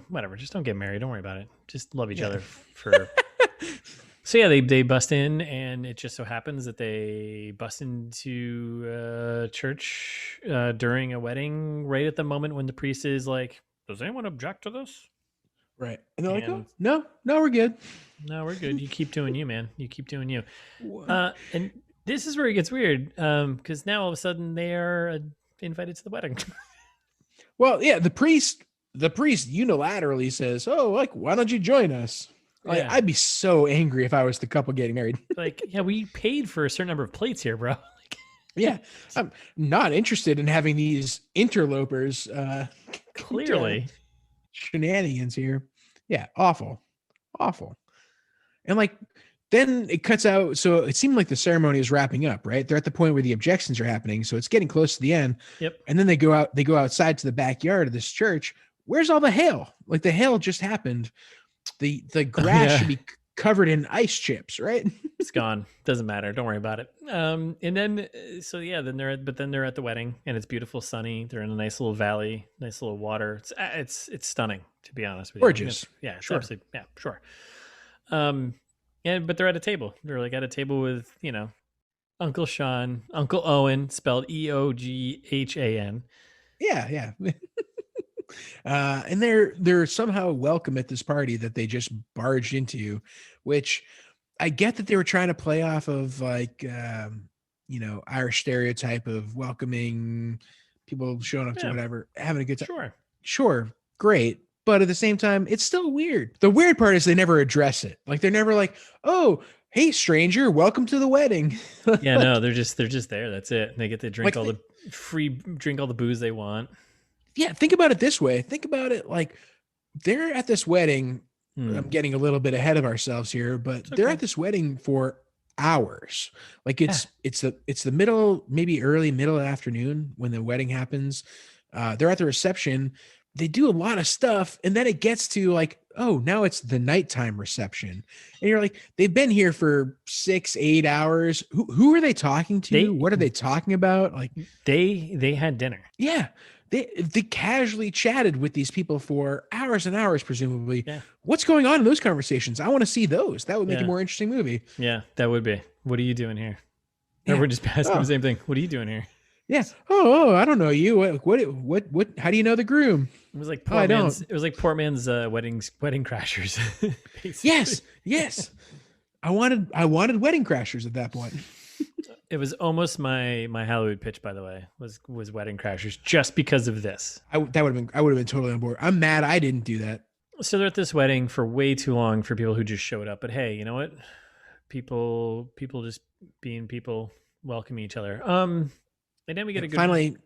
whatever. Just don't get married. Don't worry about it. Just love each other for. So yeah, they bust in, and it just so happens that they bust into church during a wedding, right at the moment when the priest is like, "Does anyone object to this?" Right, and they're like, "Oh, no, we're good. No, we're good. You keep doing you, man. You keep doing you." And this is where it gets weird, because now all of a sudden they are invited to the wedding. Well, yeah, the priest unilaterally says, "Oh, like, why don't you join us?" Like, I'd be so angry if I was the couple getting married. Like, yeah, we paid for a certain number of plates here, bro. Yeah, I'm not interested in having these interlopers Clearly. shenanigans here. Yeah, awful, awful. And like then it cuts out. So it seemed like the ceremony is wrapping up, right? They're at the point where the objections are happening. So it's getting close to the end. Yep. And then they go outside to the backyard of this church. Where's all the hail? Like the hail just happened. The grass should be covered in ice chips, right? It's gone. Doesn't matter. Don't worry about it. And then, so yeah, then they're at the wedding, and it's beautiful, sunny. They're in a nice little valley, nice little water. It's stunning, to be honest with you. Gorgeous. Yeah, it's Sure. absolutely, yeah, sure. But they're at a table. They're like at a table with, Uncle Sean, Uncle Owen, spelled Eoghan. Yeah, yeah. And they're somehow welcome at this party that they just barged into, which I get that they were trying to play off of like Irish stereotype of welcoming people showing up to Yeah. whatever, having a good time. Sure. Great. But at the same time, it's still weird. The weird part is they never address it. Like they're never like, "Oh, hey stranger, welcome to the wedding." Yeah, no, they're just there. That's it. They get to drink Like drink all the booze they want. Yeah, think about it this way. Think about it like they're at this wedding. I'm getting a little bit ahead of ourselves here, but they're at this wedding for hours. Like it's the middle, maybe early middle afternoon when the wedding happens. They're at the reception. They do a lot of stuff, and then it gets to like, oh, now it's the nighttime reception, and you're like, they've been here for 6-8 hours. Who are they talking to? What are they talking about? Like they had dinner. Yeah. They casually chatted with these people for hours and hours, presumably. Yeah. What's going on in those conversations? I want to see those. That would make a more interesting movie. Yeah, that would be. What are you doing here? Yeah. Everyone just asking the same thing. What are you doing here? Yeah. Oh, I don't know you. What? How do you know the groom? It was like poor man's. It was like poor man's wedding crashers. Yes. I wanted Wedding Crashers at that point. It was almost my Hollywood pitch, by the way, was Wedding Crashers, just because of this. I would have been totally on board. I'm mad I didn't do that. So they're at this wedding for way too long for people who just showed up. But hey, you know what? People just being people, welcoming each other. And then we get a good finally.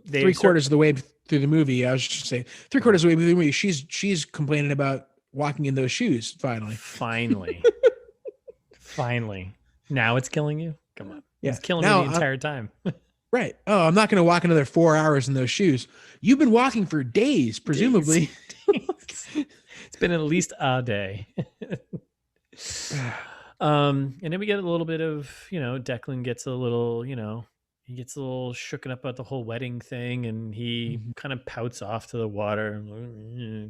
3/4 of the way through the movie, I was just saying 3/4 of the way through the movie, she's complaining about walking in those shoes. Finally. Now it's killing you. Come on. Yeah. It's killing me the entire time. Right. Oh, I'm not going to walk another 4 hours in those shoes. You've been walking for days, presumably. Days. It's been at least a day. And then we get a little bit of, Declan gets a little, he gets a little shooken up about the whole wedding thing, and he kind of pouts off to the water,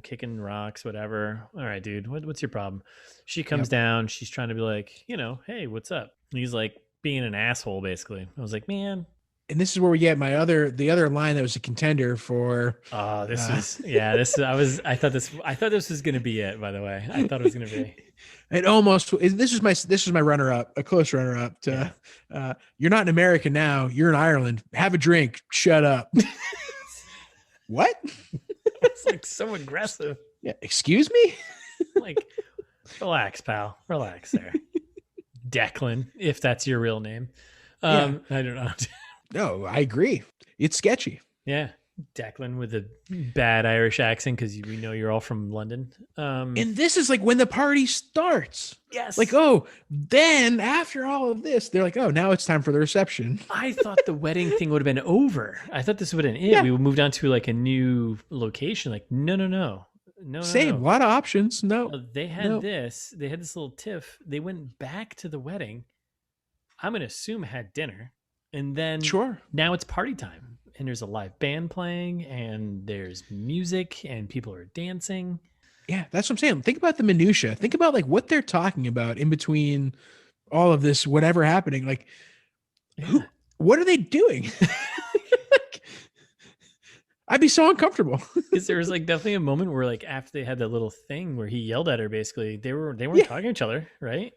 kicking rocks, whatever. All right, dude, what's your problem? She comes down. She's trying to be like, hey, what's up? And he's like being an asshole, basically. I was like, man. And this is where we get the other line that was a contender for. Oh, I thought this was going to be it, by the way. I thought it was going to be. It almost, this is my runner up, a close runner up to, you're not in America now. You're in Ireland. Have a drink. Shut up. What? It's like so aggressive. Yeah. Excuse me? Like, relax, pal. Relax there. Declan, if that's your real name. I don't know. No, I agree. It's sketchy. Yeah. Declan with a bad Irish accent because we know you're all from London. And this is like when the party starts. Yes. Like, then after all of this, they're like, now it's time for the reception. I thought the wedding thing would have been over. I thought this would have been it. Yeah. We would move on to like a new location. Like, no. Same. A lot of options. No. They had this. They had this little tiff. They went back to the wedding. I'm going to assume had dinner. And then now it's party time. And there's a live band playing, and there's music, and people are dancing. Yeah, that's what I'm saying. Think about the minutia. Think about like what they're talking about in between all of this, whatever happening. Like, what are they doing? I'd be so uncomfortable. Because there was like definitely a moment where like after they had that little thing where he yelled at her, basically they weren't talking to each other, right?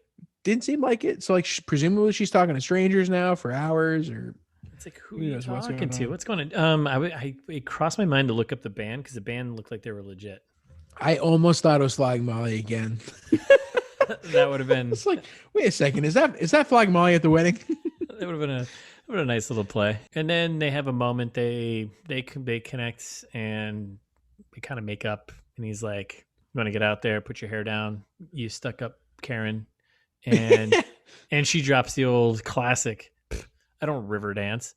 Didn't seem like it. So like presumably she's talking to strangers now for hours, or. It's like, who are you talking to? What's going on? It crossed my mind to look up the band because the band looked like they were legit. I almost thought it was Flogging Molly again. That would have been. It's like, wait a second, is that Flogging Molly at the wedding? That would have What a nice little play. And then they have a moment. They connect and they kind of make up. And he's like, "You want to get out there? Put your hair down. You stuck up, Karen." And she drops the old classic. I don't river dance.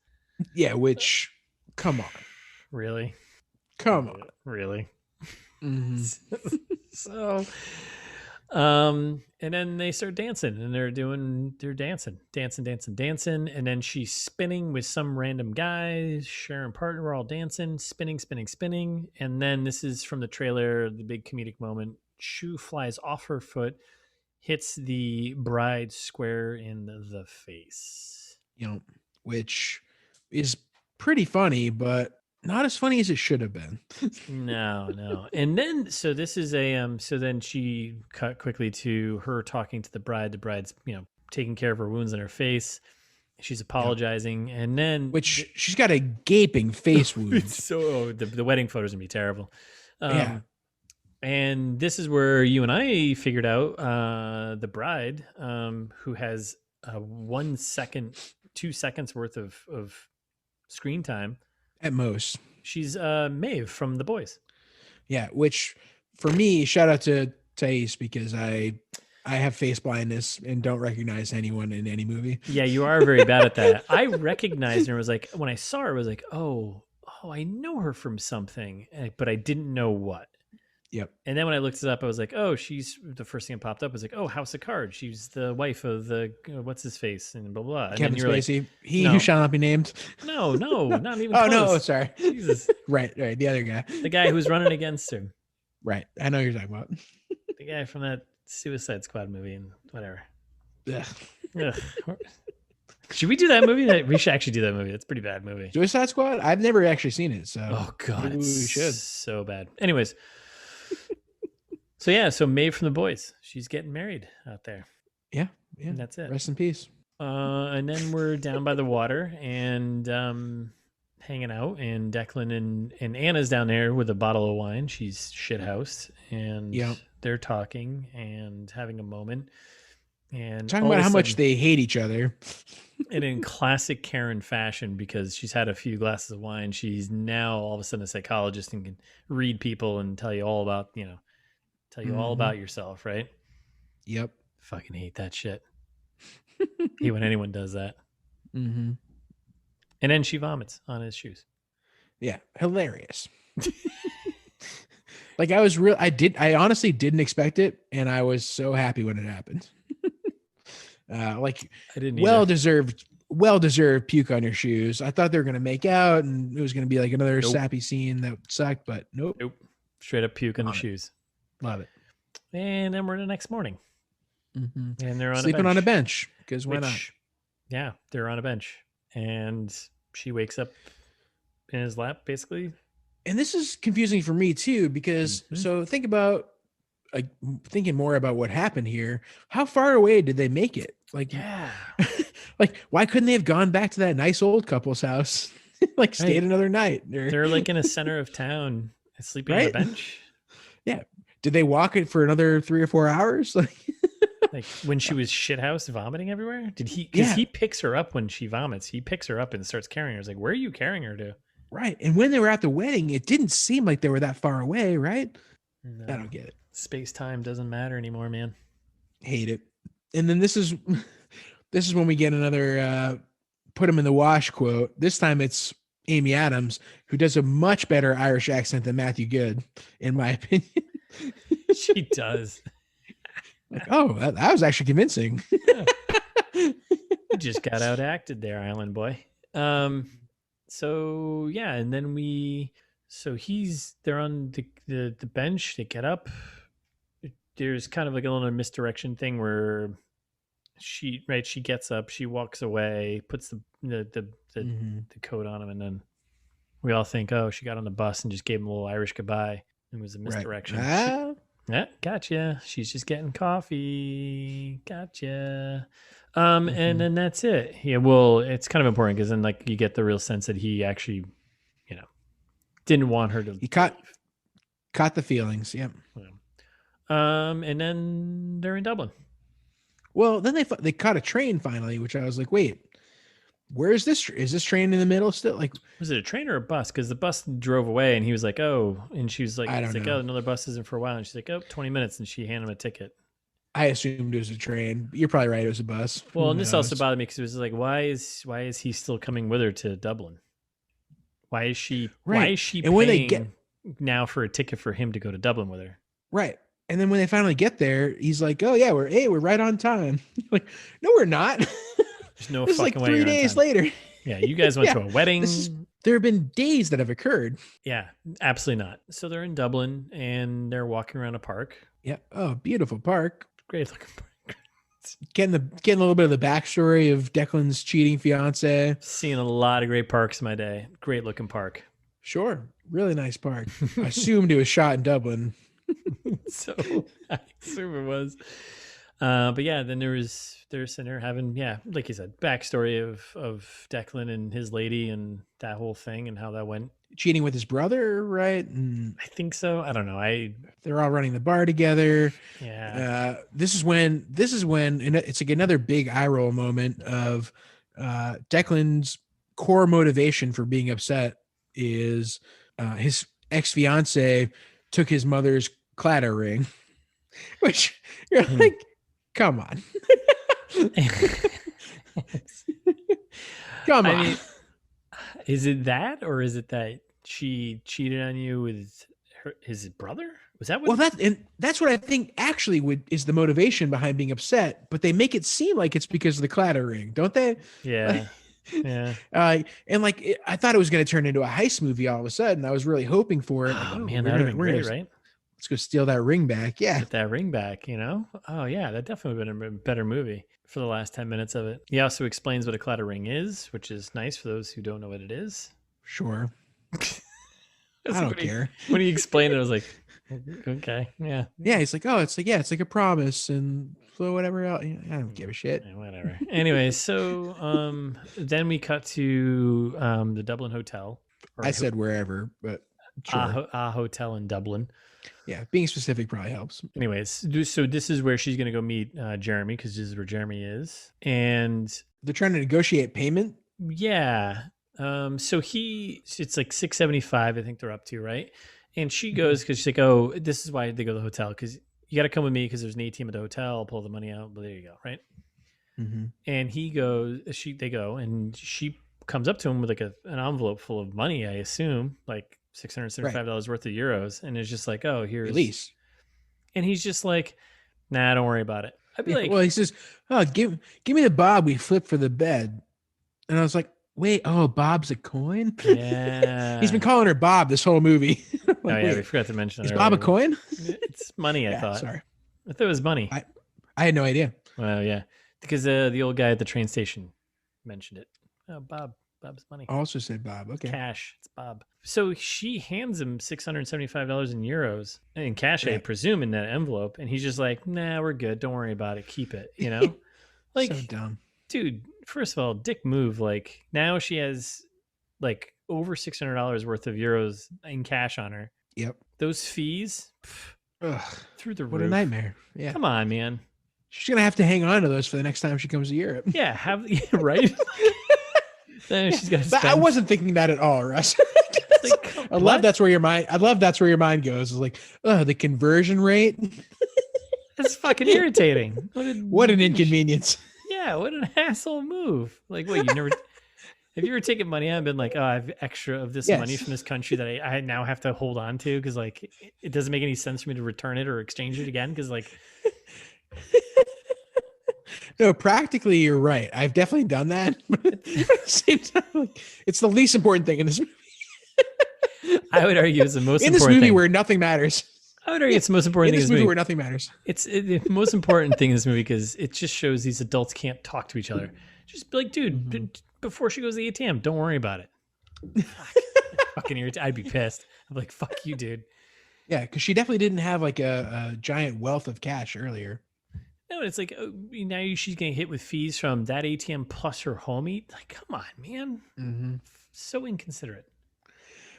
Yeah, which, come on. Really? Come on. Really? Mm-hmm. So, and then they start dancing and they're dancing, and then she's spinning with some random guy, sharing partner, we're all dancing, spinning, and then this is from the trailer, the big comedic moment. Shoe flies off her foot, hits the bride square in the face. Which is pretty funny, but not as funny as it should have been. No. And then, so this is so then she cut quickly to her talking to the bride. The bride's, taking care of her wounds in her face. She's apologizing. Yep. And then, which she's got a gaping face wound. So the wedding photos gonna be terrible. Yeah. And this is where you and I figured out the bride, who has 1 second, 2 seconds worth of screen time at most. She's Maeve from The Boys. Yeah, which for me, shout out to Thais, because I have face blindness and don't recognize anyone in any movie. Yeah, you are very bad at that. I recognized her. Was like, when I saw her, I was like, oh, I know her from something, but I didn't know what. Yep. And then when I looked it up, I was like, oh, she's the first thing that popped up. I was like, oh, House of Cards. She's the wife of the what's his face and blah blah. And Kevin Spacey. Like, he who shall not be named. No, not even. Oh close. no, sorry. Jesus. Right. The other guy. The guy who's running against her. Right. I know who you're talking about. The guy from that Suicide Squad movie and whatever. Ugh. Ugh. Should we do that movie? We should actually do that movie. It's a pretty bad movie. Suicide Squad? I've never actually seen it. So. Oh god, we should. So bad. Anyways. So Maeve from The Boys, she's getting married out there. Yeah. And that's it. Rest in peace. And then we're down by the water and hanging out, and Declan and Anna's down there with a bottle of wine. She's shithoused, and they're talking and having a moment. And talking about how much they hate each other. And in classic Karen fashion, because she's had a few glasses of wine, she's now all of a sudden a psychologist and can read people and tell you all about, all about yourself, right? Yep. Fucking hate that shit. Hate when anyone does that. Mm-hmm. And then she vomits on his shoes. Yeah, hilarious. Like I honestly didn't expect it, and I was so happy when it happened. I didn't well-deserved puke on your shoes. I thought they were gonna make out, and it was gonna be like another sappy scene that sucked, but nope. Straight up puke on the shoes. Love it. And then we're the next morning, and they're sleeping on a bench because why not? Yeah, they're on a bench, and she wakes up in his lap, basically. And this is confusing for me too, because so think about thinking more about what happened here. How far away did they make it? Like why couldn't they have gone back to that nice old couple's house, stayed another night? They're like in a center of town, sleeping on a bench. Yeah. Did they walk it for another 3 or 4 hours? Like when she was shithouse vomiting everywhere? Did he? Because he picks her up when she vomits. He picks her up and starts carrying her. It's like, where are you carrying her to? Right. And when they were at the wedding, it didn't seem like they were that far away, right? No. I don't get it. Space-time doesn't matter anymore, man. Hate it. And then this is when we get another put him in the wash quote. This time it's Amy Adams, who does a much better Irish accent than Matthew Goode, in my opinion. She does. That was actually convincing. You just got out acted there, Island Boy. So yeah, and then they're on the bench. They get up. There's kind of like a little misdirection thing where she gets up, she walks away, puts the coat on him, and then we all think, oh, she got on the bus and just gave him a little Irish goodbye. It was a misdirection. Right. Yeah, gotcha. She's just getting coffee. Gotcha. And then that's it. Yeah, well, it's kind of important because then you get the real sense that he actually, didn't want her to. He caught the feelings. Yep. Yeah. And then they're in Dublin. Well, then they caught a train finally, which I was like, wait, Where is this? Is this train in the middle still? Like, Was it a train or a bus? Because the bus drove away and he was like, oh, and she was like, I he's don't like, know. oh, another bus isn't for a while. And she's like, oh, 20 minutes. And she handed him a ticket. I assumed it was a train. You're probably right. It was a bus. Well, Who and this also knows? bothered me because it was like, why is he still coming with her to Dublin? Why is she Right. And when they get paying now for a ticket for him to go to Dublin with her? right, and then when they finally get there, he's like, "Oh yeah, we're right on time." Like, no, we're not. There's no This is like fucking way 3 you're on days time. later. Yeah, you guys went Yeah, to a wedding. there have been days that have occurred. Yeah, absolutely not. So they're in Dublin and they're walking around a park. Yeah. Oh, beautiful park. Great looking park. Getting a little bit of the backstory of Declan's cheating fiance. Seeing a lot of great parks in my day. Great looking park. Sure, really nice park. I assumed it was shot in Dublin. So I assume it was. But yeah, then they're sitting there having, yeah, like you said, backstory of Declan and his lady and that whole thing and how that went. Cheating with his brother, right? And I think so. I don't know. they're all running the bar together. Yeah. This is when, and it's like another big eye roll moment of Declan's core motivation for being upset is his ex-fiance took his mother's clatter ring, which you're like, come on. Come on. I mean, is it that, or is it that she cheated on you with his brother? Was that what? Well, that's what I think actually is the motivation behind being upset, but they make it seem like it's because of the clatter ring, don't they? Yeah. Yeah. And like I thought it was going to turn into a heist movie all of a sudden. I was really hoping for it. Oh Like, man, that would have been great, right? Let's go steal that ring back. Yeah. Get that ring back, Oh yeah, that definitely would have been a better movie for the last 10 minutes of it. He also explains what a clatter ring is, which is nice for those who don't know what it is. Sure. I don't care. When he explained it, I was like, okay, yeah. Yeah, he's like, oh, it's like a promise and so whatever else. I don't give a shit. Yeah, whatever. Anyway, so then we cut to the Dublin hotel. I said wherever, but sure. A hotel in Dublin. Yeah, being specific probably helps. Anyways, so this is where she's going to go meet Jeremy, because this is where Jeremy is. And they're trying to negotiate payment. Yeah. So it's like $675, I think they're up to, right? And she goes, because she's like, oh, this is why they go to the hotel, because you got to come with me because there's an ATM at the hotel. I'll pull the money out. But there you go, right? Mm-hmm. And they go, and she comes up to him with like an envelope full of money, I assume, like $675 worth of euros, and it's just like, oh, here's at least. And he's just like, nah, don't worry about it. I'd be like, well, he says, oh, give me the bob we flipped for the bed. And I was like, wait, oh, Bob's a coin? Yeah. He's been calling her Bob this whole movie. Like, oh yeah, we forgot to mention. Is Bob a coin? It's money. I thought. Sorry, I thought it was money. I had no idea. Well, yeah, because the old guy at the train station mentioned it. Oh, Bob's money. Also said Bob. Okay. Cash. It's Bob. So she hands him $675 in euros in cash, I presume, in that envelope, and he's just like, "Nah, we're good. Don't worry about it. Keep it." Like, so dumb, dude. First of all, dick move. Like, now she has like over $600 worth of euros in cash on her. Yep. Those fees, through the roof. What a nightmare. Yeah. Come on, man. She's gonna have to hang on to those for the next time she comes to Europe. Yeah, right. Then she's got. But I wasn't thinking that at all, Russ. Like, I love that's where your mind goes. It's like, oh, the conversion rate. That's fucking irritating. What an inconvenience. Yeah, what an asshole move. Like, wait, you never have you ever taken money out and been like, oh, I have extra of this money from this country that I now have to hold on to because like it doesn't make any sense for me to return it or exchange it again because like. No, practically you're right. I've definitely done that. But at the same time, like, it's the least important thing in this movie. I would argue it's the most in important this movie thing. Where nothing matters. I would argue it's the most important in thing this movie where nothing matters. It's the most important thing in this movie because it just shows these adults can't talk to each other. Just be like, dude, before she goes to the ATM, don't worry about it. Fucking irritated. I'd be pissed. I'm like, fuck you, dude. Yeah, because she definitely didn't have like a giant wealth of cash earlier. No, it's like now she's getting hit with fees from that ATM plus her homie. Like, come on, man. Mm-hmm. So inconsiderate.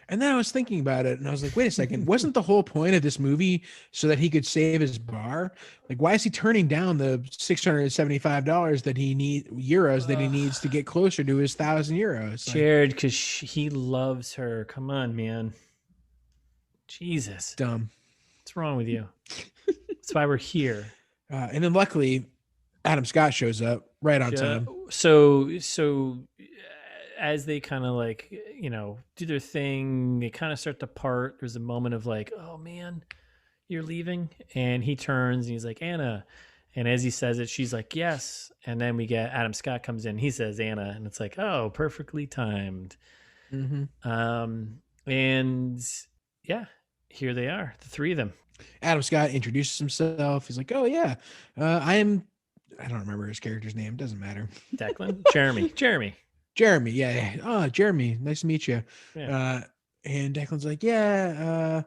And then I was thinking about it and I was like, wait a second, wasn't the whole point of this movie so that he could save his bar? Like, why is he turning down the $675 that he euros that he needs to get closer to his 1,000 euros? Like, Jared, because he loves her. Come on, man. Jesus. dumb. What's wrong with you? That's why we're here. And then luckily, Adam Scott shows up right on time. So as they kind of like, do their thing, they kind of start to part. There's a moment of like, oh man, you're leaving. And he turns and he's like, Anna. And as he says it, she's like, yes. And then we get Adam Scott comes in. He says Anna. And it's like, oh, perfectly timed. Mm-hmm. And yeah, here they are, the three of them. Adam Scott introduces himself. He's like, oh yeah, I don't remember his character's name. Doesn't matter. Declan? Jeremy. Yeah. Oh, Jeremy. Nice to meet you. Yeah. And Declan's like, yeah.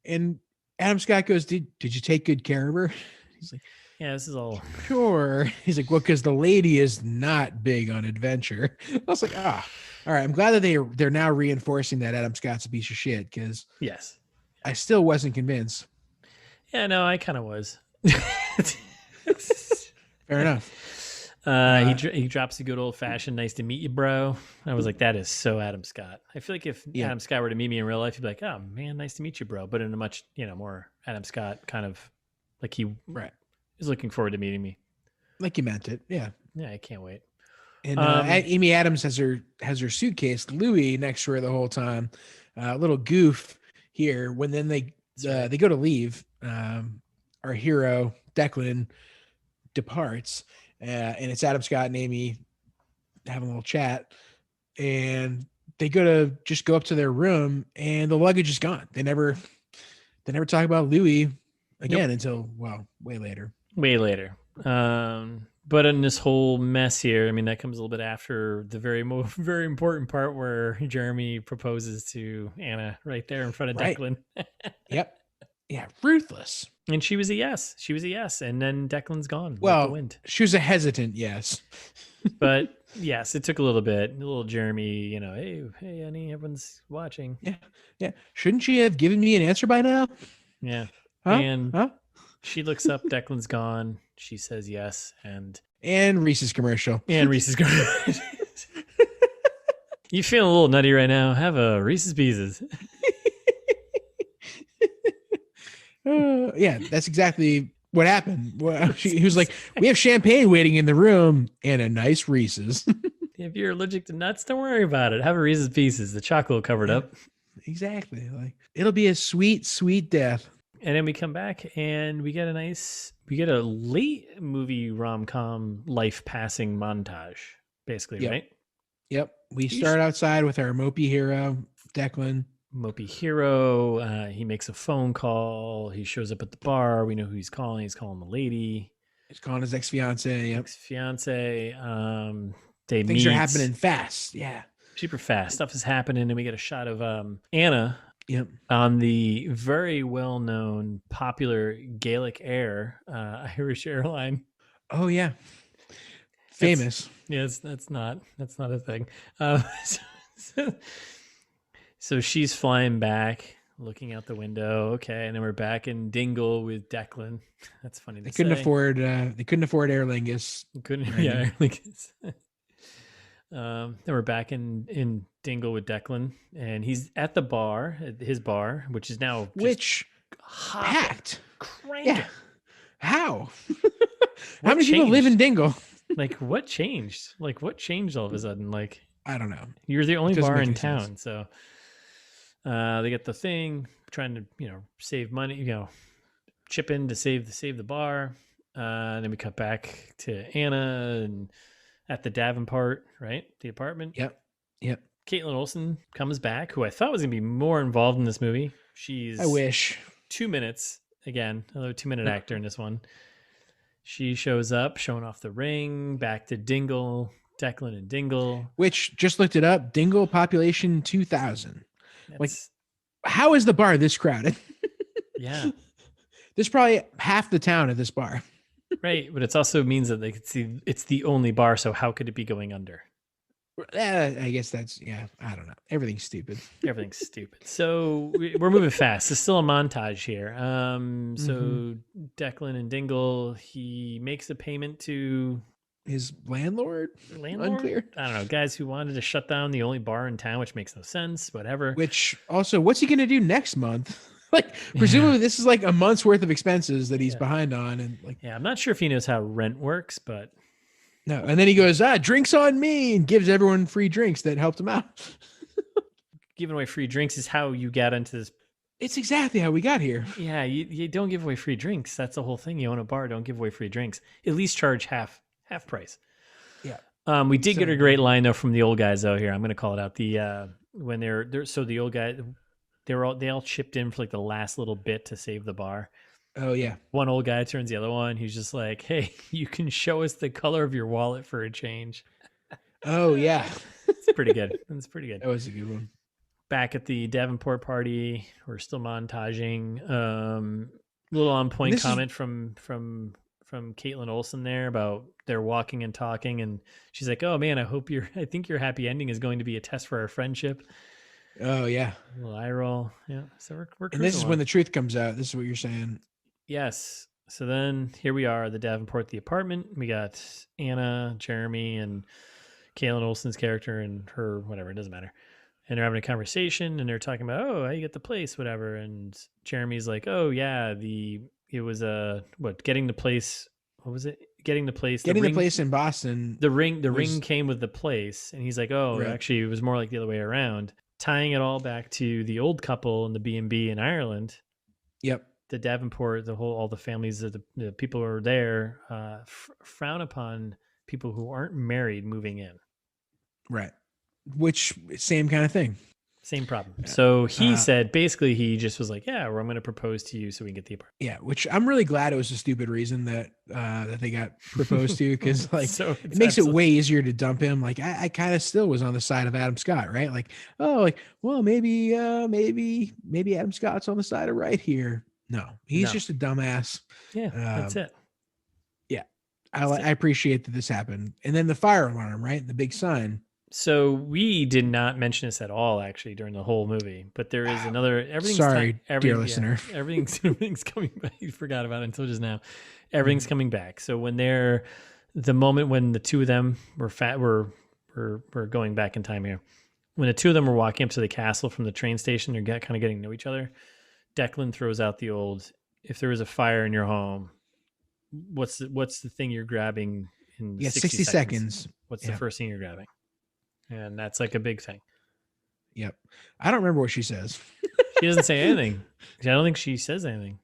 And Adam Scott goes, did you take good care of her? He's like, yeah, this is all. Sure. He's like, well, because the lady is not big on adventure. I was like, all right. I'm glad that they're now reinforcing that Adam Scott's a piece of shit, because yes, I still wasn't convinced. Yeah, no, I kind of was. Fair enough. He drops a good old fashioned "nice to meet you, bro." I was like, that is so Adam Scott. I feel like if Adam Scott were to meet me in real life, he'd be like, "Oh man, nice to meet you, bro," but in a much more Adam Scott kind of like he is looking forward to meeting me. Like you meant it, yeah. Yeah, I can't wait. And Amy Adams has her suitcase, Louis, next to her the whole time. Little goof here. When then they go to leave, our hero Declan departs, and it's Adam Scott and Amy having a little chat, and they go up to their room, and the luggage is gone. They never talk about Louis again until way later. But in this whole mess here, I mean, that comes a little bit after the very important part where Jeremy proposes to Anna right there in front of Declan. Yep. Yeah, ruthless. And she was a yes. And then Declan's gone. Well, like the wind. She was a hesitant yes. But yes, it took a little bit. A little Jeremy, hey, honey, everyone's watching. Yeah. Shouldn't she have given me an answer by now? Yeah. Huh? She looks up, Declan's gone. She says yes, and Reese's commercial. You feeling a little nutty right now? Have a Reese's Pieces. Yeah, that's exactly what happened. He was like, we have champagne waiting in the room and a nice Reese's. If you're allergic to nuts, don't worry about it. Have a Reese's Pieces. The chocolate covered up. Exactly. Like, it'll be a sweet, sweet death. And then we come back and we get a late movie rom-com life passing montage, basically, right? Yep. We start outside with our mopey hero, Declan. Mopey hero. He makes a phone call. He shows up at the bar. We know who he's calling. He's calling the lady. He's calling his ex-fiance. Yep. Ex-fiance. Things are happening fast. Yeah. Super fast. Stuff is happening. And we get a shot of Anna. Yep. On the very well-known, popular Gaelic Air, Irish airline. Oh yeah, famous. That's not a thing. So she's flying back, looking out the window. Okay, and then we're back in Dingle with Declan. That's funny. They couldn't afford Aer Lingus. Aer Lingus. Then we're back in Dingle with Declan, and he's at the bar, his bar, which is now packed, cranking. Yeah. How? How many people live in Dingle? Like, what changed? What changed all of a sudden? Like, I don't know. You're the only bar in town, so they get the thing, trying to save money, chip in to save the bar. Then we cut back to Anna and at the Davenport, right? The apartment. Yep. Caitlin Olsen comes back, who I thought was going to be more involved in this movie. I wish. 2 minutes. Again, another 2-minute actor in this one. She shows up, showing off the ring, back to Dingle, Declan and Dingle. Which, just looked it up, Dingle population 2,000. How is the bar this crowded? Yeah. There's probably half the town at this bar. Right, but it also means that they could see it's the only bar, so how could it be going under? I guess that's, yeah, I don't know. Everything's stupid. Everything's stupid. So we're moving fast. It's still a montage here. Mm-hmm. So Declan and Dingle, he makes a payment to His landlord? landlord. Unclear. I don't know, guys who wanted to shut down the only bar in town, which makes no sense. Whatever. Which also, what's he going to do next month? Like, Yeah. presumably this is like a month's worth of expenses that he's Yeah. behind on. And like, Yeah. I'm not sure if he knows how rent works, but no. And then he goes, drinks on me, and gives everyone free drinks that helped him out. giving away free drinks is how you got into this. It's exactly how we got here. Yeah. You don't give away free drinks. That's the whole thing. You own a bar, don't give away free drinks. At least charge half price. Yeah. We did So- get a great line though from the old guys though. Here, I'm going to call it out. The when they're so the old guy, they all chipped in for like the last little bit to save the bar. Oh, yeah. One old guy turns the other one. He's just like, "Hey, you can show us the color of your wallet for a change." Oh, yeah. It's pretty good. It's pretty good. That was a good one. Back at the Davenport party, we're still montaging. Little on point comment from Caitlin Olsen there about they're walking and talking, and she's like, "Oh man, I think your happy ending is going to be a test for our friendship." Oh, yeah. A little eye roll, yeah. So we're And this is along. when the truth comes out. This is what you're saying. Yes. So then here we are, the Davenport, the apartment. We got Anna, Jeremy, and Caitlin Olsen's character and her, whatever, it doesn't matter. And they're having a conversation and they're talking about, oh, how you get the place, whatever. And Jeremy's like, oh yeah, it was getting the place. What was it? Getting the place. Getting the place in Boston. The ring came with the place. And he's like, oh, Right. actually it was more like the other way around. Tying it all back to the old couple in the B&B in Ireland. Yep. The Davenport, all the families of the people who are there frown upon people who aren't married moving in. Right. Which same kind of thing. Same problem. Yeah. So he said, basically, he just was like, yeah, well, I'm going to propose to you so we can get the apartment. Yeah, which I'm really glad it was a stupid reason that they got proposed to, because like So it makes it way easier to dump him. Like I kind of still was on the side of Adam Scott, right? Like, oh, like, well, maybe Adam Scott's on the side of right here. No, he's just a dumbass. Yeah, that's it. Yeah, I appreciate that this happened. And then the fire alarm, right? The big sign. So we did not mention this at all, actually, during the whole movie. But there is another. Dear listener. Everything's coming back. You forgot about it until just now. Everything's coming back. So when the moment when the two of them we're going back in time here. When the two of them were walking up to the castle from the train station, they're kind of getting to know each other. Declan throws out the old, if there was a fire in your home, what's the thing you're grabbing in 60 seconds? What's the first thing you're grabbing? And that's like a big thing. Yep. I don't remember what she says. She doesn't say anything. I don't think she says anything.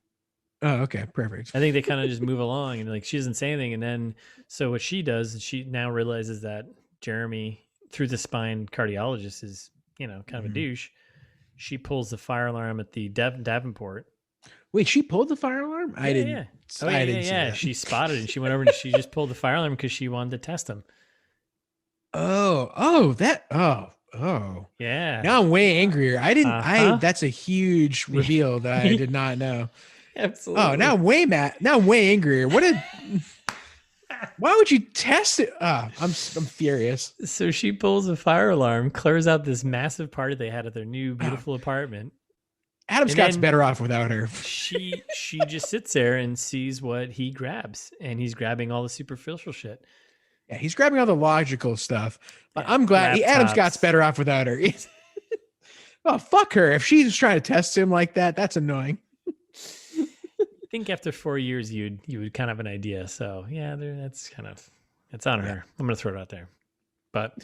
Oh, okay. Perfect. I think they kind of just move along and like she doesn't say anything. And then, so what she does, she now realizes that Jeremy, through the spine cardiologist, is, kind of a douche. She pulls the fire alarm at the Davenport. Wait, she pulled the fire alarm? I didn't see that. She spotted it and she went over and she just pulled the fire alarm because she wanted to test him. Oh, yeah. Now I'm way angrier. That's a huge reveal that I did not know. Absolutely. Oh, now I'm way angrier. Why would you test it? I'm furious. So she pulls a fire alarm, clears out this massive party they had at their new beautiful apartment. Adam Scott's better off without her. She just sits there and sees what he grabs, and he's grabbing all the superficial shit. Yeah, he's grabbing all the logical stuff. Yeah, I'm glad Adam Scott's better off without her. Oh, fuck her. If she's trying to test him like that, that's annoying. I think after 4 years, you would kind of have an idea. So yeah, it's on her. I'm going to throw it out there. But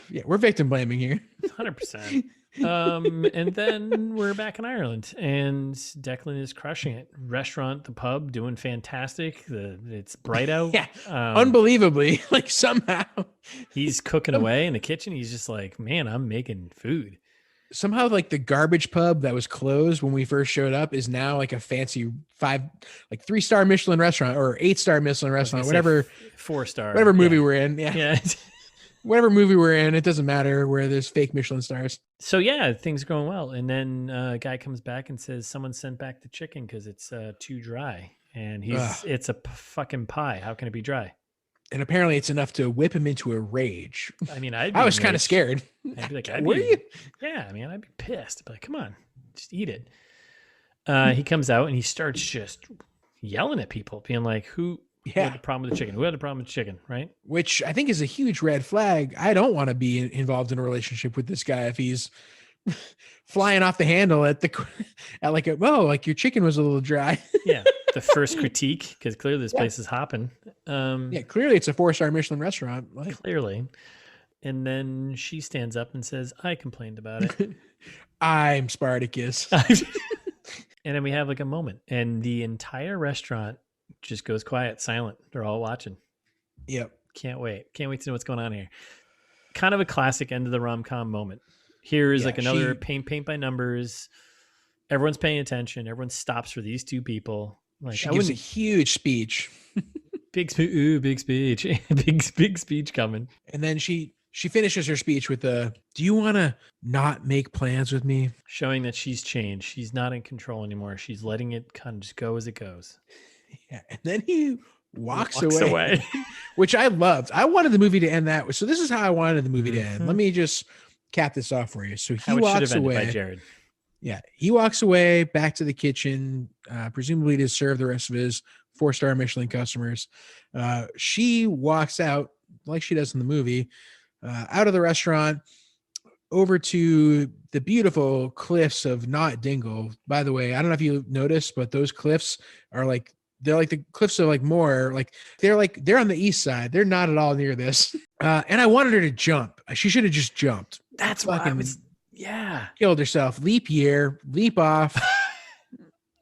yeah, we're victim blaming here. 100%. And then we're back in Ireland and Declan is crushing it. Restaurant, the pub, doing fantastic. It's bright out. Yeah, unbelievably, like somehow he's cooking away in the kitchen. He's just like, man, I'm making food. Somehow, like the garbage pub that was closed when we first showed up is now like a fancy 3-star Michelin restaurant or 8-star Michelin restaurant, whatever, 4-star, whatever movie we're in. Yeah. Whatever movie we're in, it doesn't matter where there's fake Michelin stars. So yeah, things are going well. And then a guy comes back and says, someone sent back the chicken because it's too dry. And it's a fucking pie. How can it be dry? And apparently it's enough to whip him into a rage. I mean, I'd be I was kind of enraged. scared. I'd be like, Were you? yeah, I mean, I'd be pissed. I'd be like, come on, just eat it. He comes out and he starts just yelling at people, being like, who had Yeah. a problem with the chicken? Who had a problem with the chicken, right? Which I think is a huge red flag. I don't want to be involved in a relationship with this guy if he's flying off the handle at like like your chicken was a little dry. Yeah. The first critique, because clearly this place is hopping. Yeah, clearly it's a 4-star Michelin restaurant. Like, clearly. And then she stands up and says, I complained about it. I'm Spartacus. And then we have like a moment, and the entire restaurant just goes quiet, silent. They're all watching. Yep. Can't wait. Can't wait to know what's going on here. Kind of a classic end of the rom-com moment. Here is like another paint by numbers. Everyone's paying attention. Everyone stops for these two people. Like, she gives a huge speech. Big speech. big speech coming. And then she finishes her speech with do you want to not make plans with me? Showing that she's changed. She's not in control anymore. She's letting it kind of just go as it goes. Yeah. And then he walks away. Which I loved. I wanted the movie to end that way. So this is how I wanted the movie to end. Let me just cap this off for you. So he walks away. By Jared. Yeah. He walks away back to the kitchen, presumably to serve the rest of his 4-star Michelin customers. She walks out like she does in the movie, out of the restaurant over to the beautiful cliffs of Knot Dingle. By the way, I don't know if you noticed, but those cliffs are like, they're like the cliffs of like more like they're on the east side. They're not at all near this. And I wanted her to jump. She should have just jumped. That's why I was, killed herself. Leap year, leap off.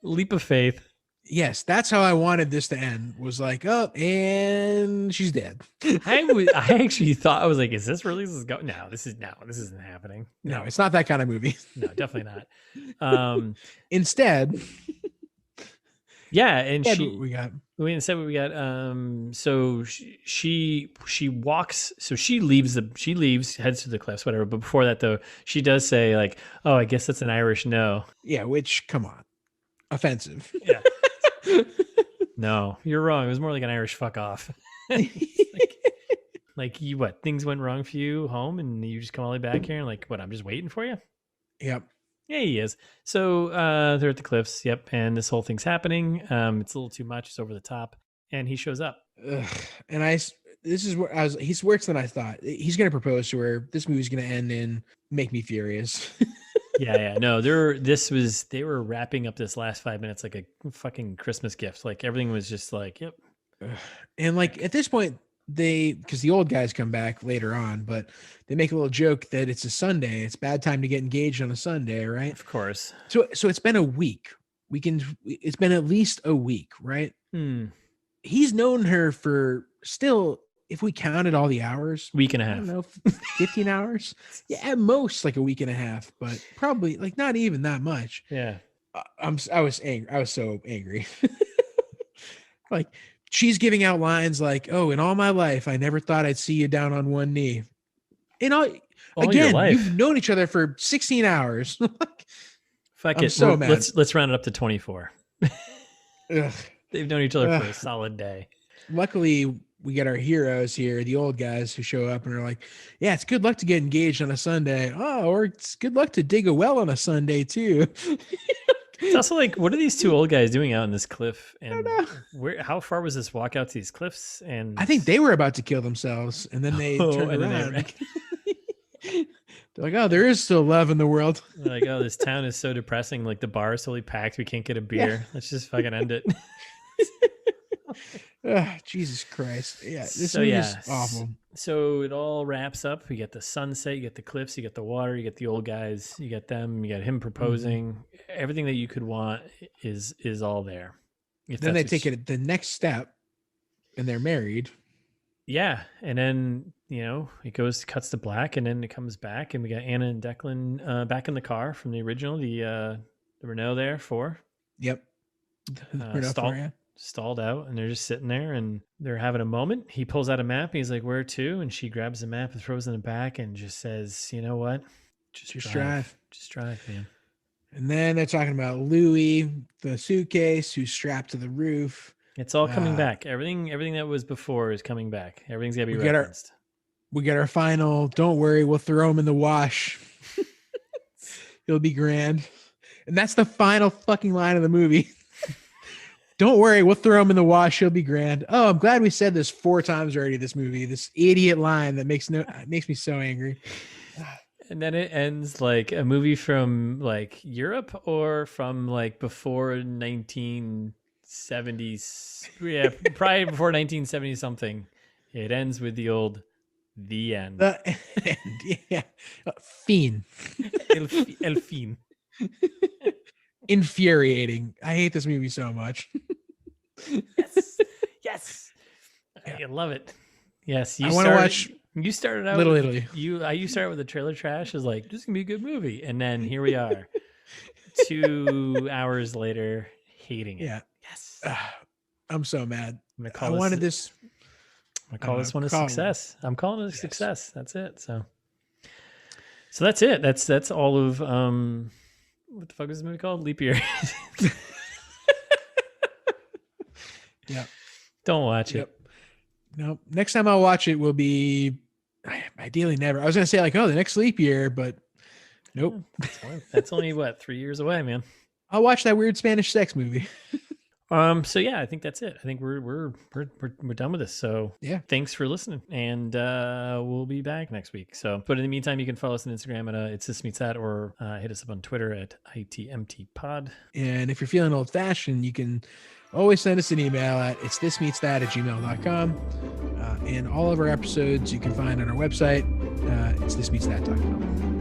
Leap of faith. Yes, that's how I wanted this to end. Was like, oh, and she's dead. I actually thought, I was like, is this really No, this isn't happening. No, it's not that kind of movie. No, definitely not. Instead, yeah, and instead what we got. So she walks. So she leaves, heads to the cliffs, whatever. But before that, though, she does say like, "Oh, I guess that's an Irish no." Yeah, which come on, offensive. Yeah. No, you're wrong. It was more like an Irish fuck off. like you, what? Things went wrong for you home, and you just come all the way back here, and like, what? I'm just waiting for you. Yep. Yeah, he is. So they're at the cliffs. Yep, and this whole thing's happening. It's a little too much. It's over the top, and he shows up. And this is where he's worse than I thought. He's going to propose to her. This movie's going to end in make me furious. Yeah. No, they were wrapping up this last 5 minutes like a fucking Christmas gift. Like everything was just like, yep. And like at this point, because the old guys come back later on, but they make a little joke that it's a Sunday. It's bad time to get engaged on a Sunday, right? Of course. So it's been a week. It's been at least a week, right? He's known her for still, if we counted all the hours, week and a half. I don't know, 15 hours. Yeah, at most like a week and a half, but probably like not even that much. Yeah. I was angry. I was so angry. Like she's giving out lines like, "Oh, in all my life, I never thought I'd see you down on one knee." Again, you've known each other for 16 hours. Fuck it. So mad. Let's round it up to 24. They've known each other for a solid day. Luckily, we get our heroes here, the old guys who show up and are like, "Yeah, it's good luck to get engaged on a Sunday." Oh, or it's good luck to dig a well on a Sunday too. It's also like, what are these two old guys doing out on this cliff? And how far was this walk out to these cliffs? And I think they were about to kill themselves, and then they turned around. They're like, "Oh, there is still love in the world." They're like, "Oh, this town is so depressing. Like the bar is totally packed. We can't get a beer. Yeah. Let's just fucking end it." Jesus Christ. Yeah, this is awful. So it all wraps up. We get the sunset, you get the cliffs, you get the water, you get the old guys, you get them, you got him proposing. Mm-hmm. Everything that you could want is all there. Then they take it the next step and they're married. Yeah. And then, it cuts to black, and then it comes back, and we got Anna and Declan back in the car from the original, the Renault there, 4. Yep. Stalled out, and they're just sitting there and they're having a moment. He pulls out a map and he's like, "Where to?" And she grabs the map and throws it in the back and just says, "You know what? Just drive. Just drive, man." And then they're talking about Louis, the suitcase, who's strapped to the roof. It's all coming back. Everything that was before is coming back. Everything's got to be We get our- referenced. We get our final. Don't worry, we'll throw him in the wash. He'll be grand. And that's the final fucking line of the movie. Don't worry, we'll throw him in the wash. He'll be grand. Oh, I'm glad we said this 4 times already. This movie, this idiot line that makes me so angry. And then it ends like a movie from like Europe or from like before 1970s. Yeah, probably before 1970 something. It ends with the old the end. Yeah, fiend. El fin. Infuriating. I hate this movie so much. Yes. I love it. Yes, I want to watch. You started out Little with, Italy. You started with the trailer trash. Is like, this is gonna be a good movie, and then here we are, 2 hours later, hating it. Yeah. Yes. I'm so mad. I'm gonna I call wanted this. I'm gonna call this one a success. I'm calling it a success. That's it. So that's it. That's all of what the fuck is this movie called? Leap Year. Yeah. Don't watch it. No. Next time I'll watch it will be ideally never. I was gonna say like, oh, the next Leap Year, but nope. That's only what, 3 years away, man. I'll watch that weird Spanish sex movie. So yeah, I think that's it. I think we're done with this. So yeah, thanks for listening, and we'll be back next week. So, but in the meantime, you can follow us on Instagram at it's this meets that, or hit us up on Twitter at itmtpod. And if you're feeling old fashioned, you can always send us an email at itsthismeetsthat@gmail.com. And all of our episodes you can find on our website, itsthismeetsthat.com.